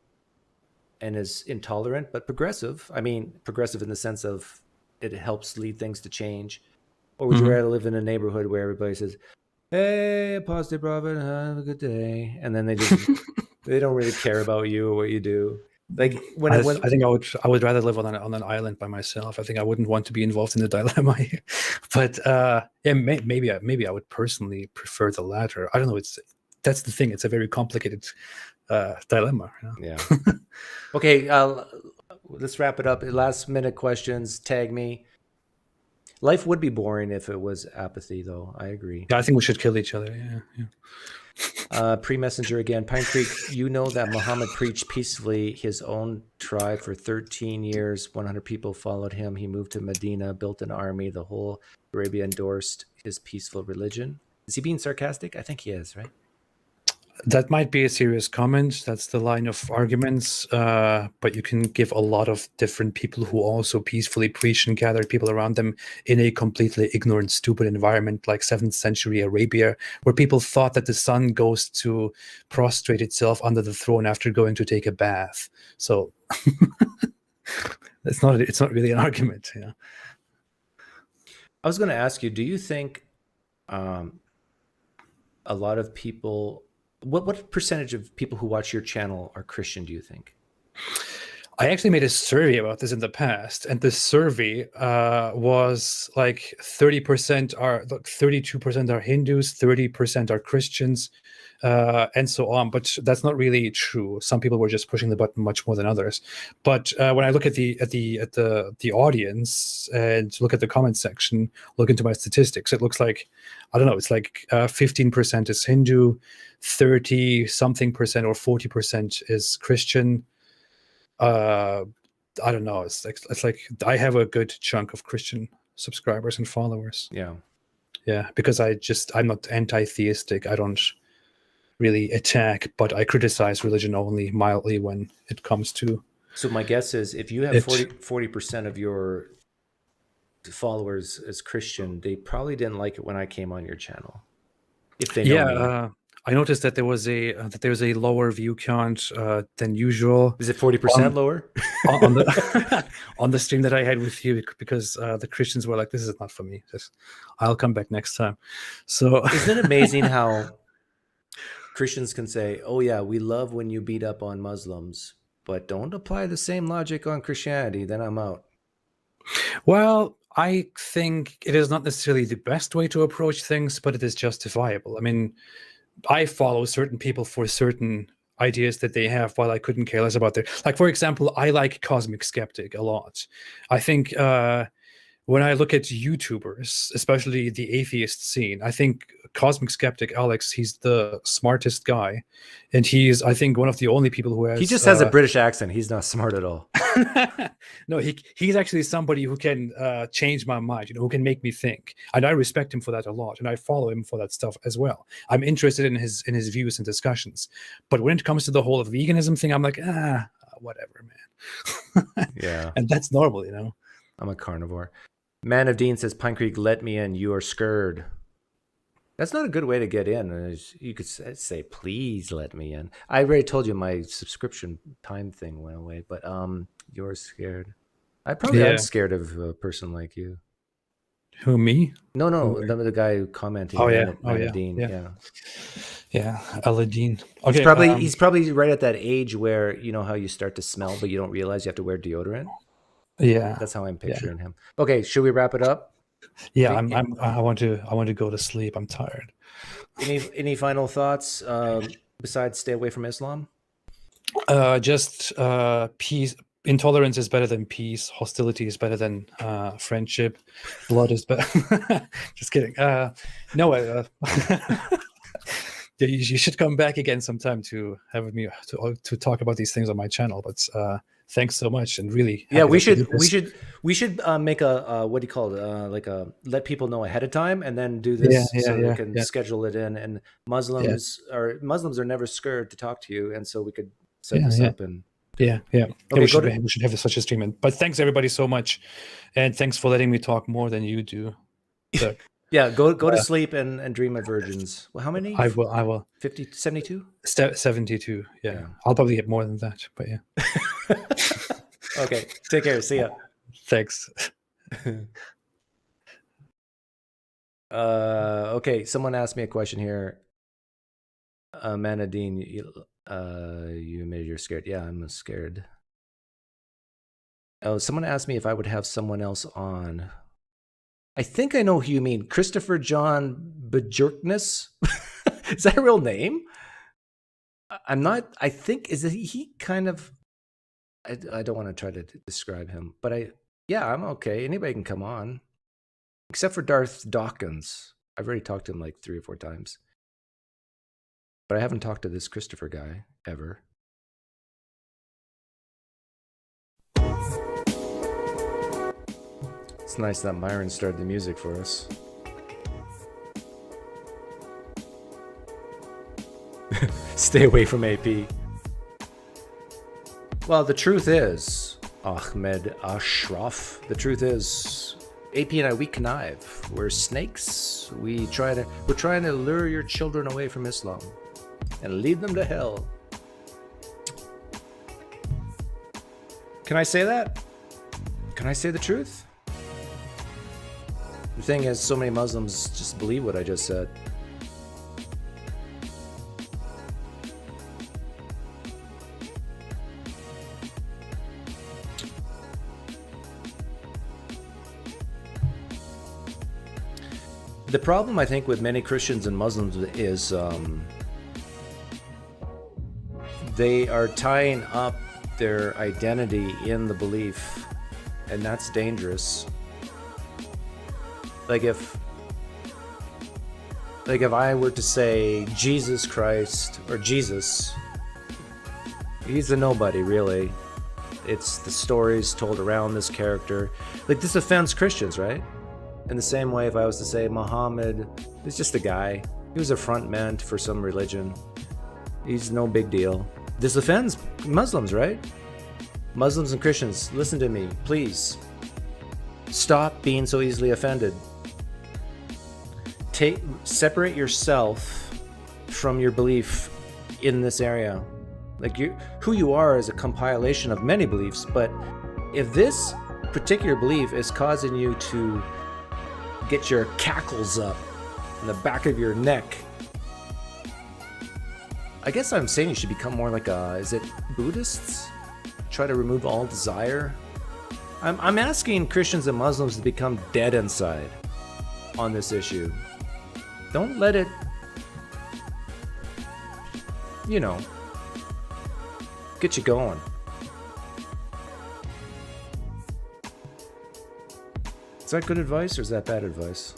and is intolerant but progressive? I mean, progressive in the sense of it helps lead things to change. Or would you rather live in a neighborhood where everybody says, hey, Apostate Prophet, have a good day, and then they just they don't really care about you or what you do? Like I think I would rather live on an island by myself. I think I wouldn't want to be involved in the dilemma here. But yeah, maybe I would personally prefer the latter. I don't know. That's the thing. It's a very complicated dilemma. Yeah. Okay. Let's wrap it up. Last minute questions. Tag me. Life would be boring if it was apathy, though. I agree. Yeah, I think we should kill each other. Yeah. Pre-messenger again. PineCreek, you know that Muhammad preached peacefully his own tribe for 13 years. 100 people followed him. He moved to Medina, built an army. The whole Arabia endorsed his peaceful religion. Is he being sarcastic? I think he is, right? That might be a serious comment. That's the line of arguments. But you can give a lot of different people who also peacefully preach and gather people around them in a completely ignorant, stupid environment like 7th century Arabia, where people thought that the sun goes to prostrate itself under the throne after going to take a bath. So it's not really an argument. Yeah. I was going to ask you, do you think a lot of people... What percentage of people who watch your channel are Christian, do you think? I actually made a survey about this in the past, and the survey was like 30% are, 32% are Hindus, 30% are Christians, and so on. But that's not really true. Some people were just pushing the button much more than others. But when I look at the audience and look at the comment section, look into my statistics, it looks like, I don't know, it's like 15% is Hindu, 30-something% or 40% is Christian. I don't know. It's like I have a good chunk of Christian subscribers and followers. Yeah, because I'm not anti-theistic. I don't really attack, but I criticize religion only mildly when it comes to. So my guess is if you have 40% of your followers as Christian, they probably didn't like it when I came on your channel. If they know me. I noticed that there was a lower view count than usual. Is it 40% lower? on the on the stream that I had with you, because the Christians were like, "This is not for me. I'll come back next time." So isn't it amazing how Christians can say, "Oh yeah, we love when you beat up on Muslims, but don't apply the same logic on Christianity, then I'm out." Well, I think it is not necessarily the best way to approach things, but it is justifiable. I mean, I follow certain people for certain ideas that they have, while I couldn't care less about their. Like, for example, I like Cosmic Skeptic a lot. I think when I look at YouTubers, especially the atheist scene, I think Cosmic Skeptic Alex, he's the smartest guy, and he's, I think, one of the only people who has. He just has a British accent. He's not smart at all. No, he's actually somebody who can change my mind, who can make me think, and I respect him for that a lot, and I follow him for that stuff as well. I'm interested in his views and discussions, but when it comes to the whole veganism thing, I'm like, whatever, man. Yeah, and that's normal, I'm a carnivore. Man of Dean says, PineCreek, let me in. You are scared. That's not a good way to get in. You could say, please let me in. I already told you my subscription time thing went away, but you're scared. I probably am scared of a person like you. Who, me? No, the guy who commented. Dean. Yeah, Aladdin. Okay, he's probably right at that age where how you start to smell, but you don't realize you have to wear deodorant. Yeah, that's how I'm picturing him. Okay, should we wrap it up? Yeah, I want to go to sleep. I'm tired. Any final thoughts besides stay away from Islam? Just peace. Intolerance is better than peace. Hostility is better than friendship. Blood is better. Just kidding. No. You should come back again sometime to have me to talk about these things on my channel. But thanks so much, and really, we should make a what do you call it? Like let people know ahead of time, and then do this they can schedule it in. And Muslims are never scared to talk to you, and so we could set this up and. Yeah. Okay, we should have such a stream. But thanks everybody so much, and thanks for letting me talk more than you do. Yeah, go to sleep and dream of virgins. Well, how many? I will. 50, 72? 72, yeah. I'll probably get more than that, but yeah. Okay, take care. See ya. Thanks. Okay, someone asked me a question here. Manadine, you admitted you're scared. Yeah, I'm scared. Oh, someone asked me if I would have someone else on. I think I know who you mean. Christopher John Bajorkness? Is that a real name? I'm not. I think he kind of. I don't want to try to describe him, but I'm okay. Anybody can come on, except for Darth Dawkins. I've already talked to him like 3 or 4 times, but I haven't talked to this Christopher guy ever. It's nice that Myron started the music for us. Stay away from AP. Well, the truth is, Ahmed Ashraf, the truth is, AP and I, we connive. We're snakes. We're trying to lure your children away from Islam and lead them to hell. Can I say that? Can I say the truth? The thing is, so many Muslims just believe what I just said. The problem, I think, with many Christians and Muslims is they are tying up their identity in the belief, and that's dangerous. Like if I were to say Jesus Christ or Jesus, he's a nobody, really. It's the stories told around this character. Like, this offends Christians, right? In the same way, if I was to say Muhammad is just a guy, he was a front man for some religion, he's no big deal. This offends Muslims, right? Muslims and Christians, listen to me, please. Stop being so easily offended. Separate yourself from your belief in this area. Like who you are is a compilation of many beliefs, but if this particular belief is causing you to get your cackles up in the back of your neck, I guess I'm saying you should become more like is it Buddhists? Try to remove all desire? I'm asking Christians and Muslims to become dead inside on this issue. Don't let it, get you going. Is that good advice or is that bad advice?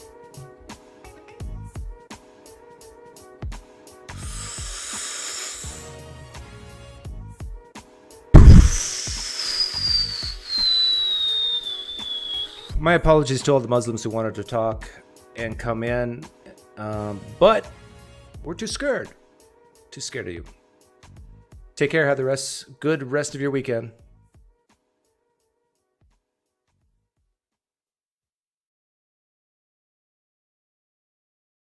My apologies to all the Muslims who wanted to talk and come in, but we're too scared. Too scared of you. Take care. Have the good rest of your weekend.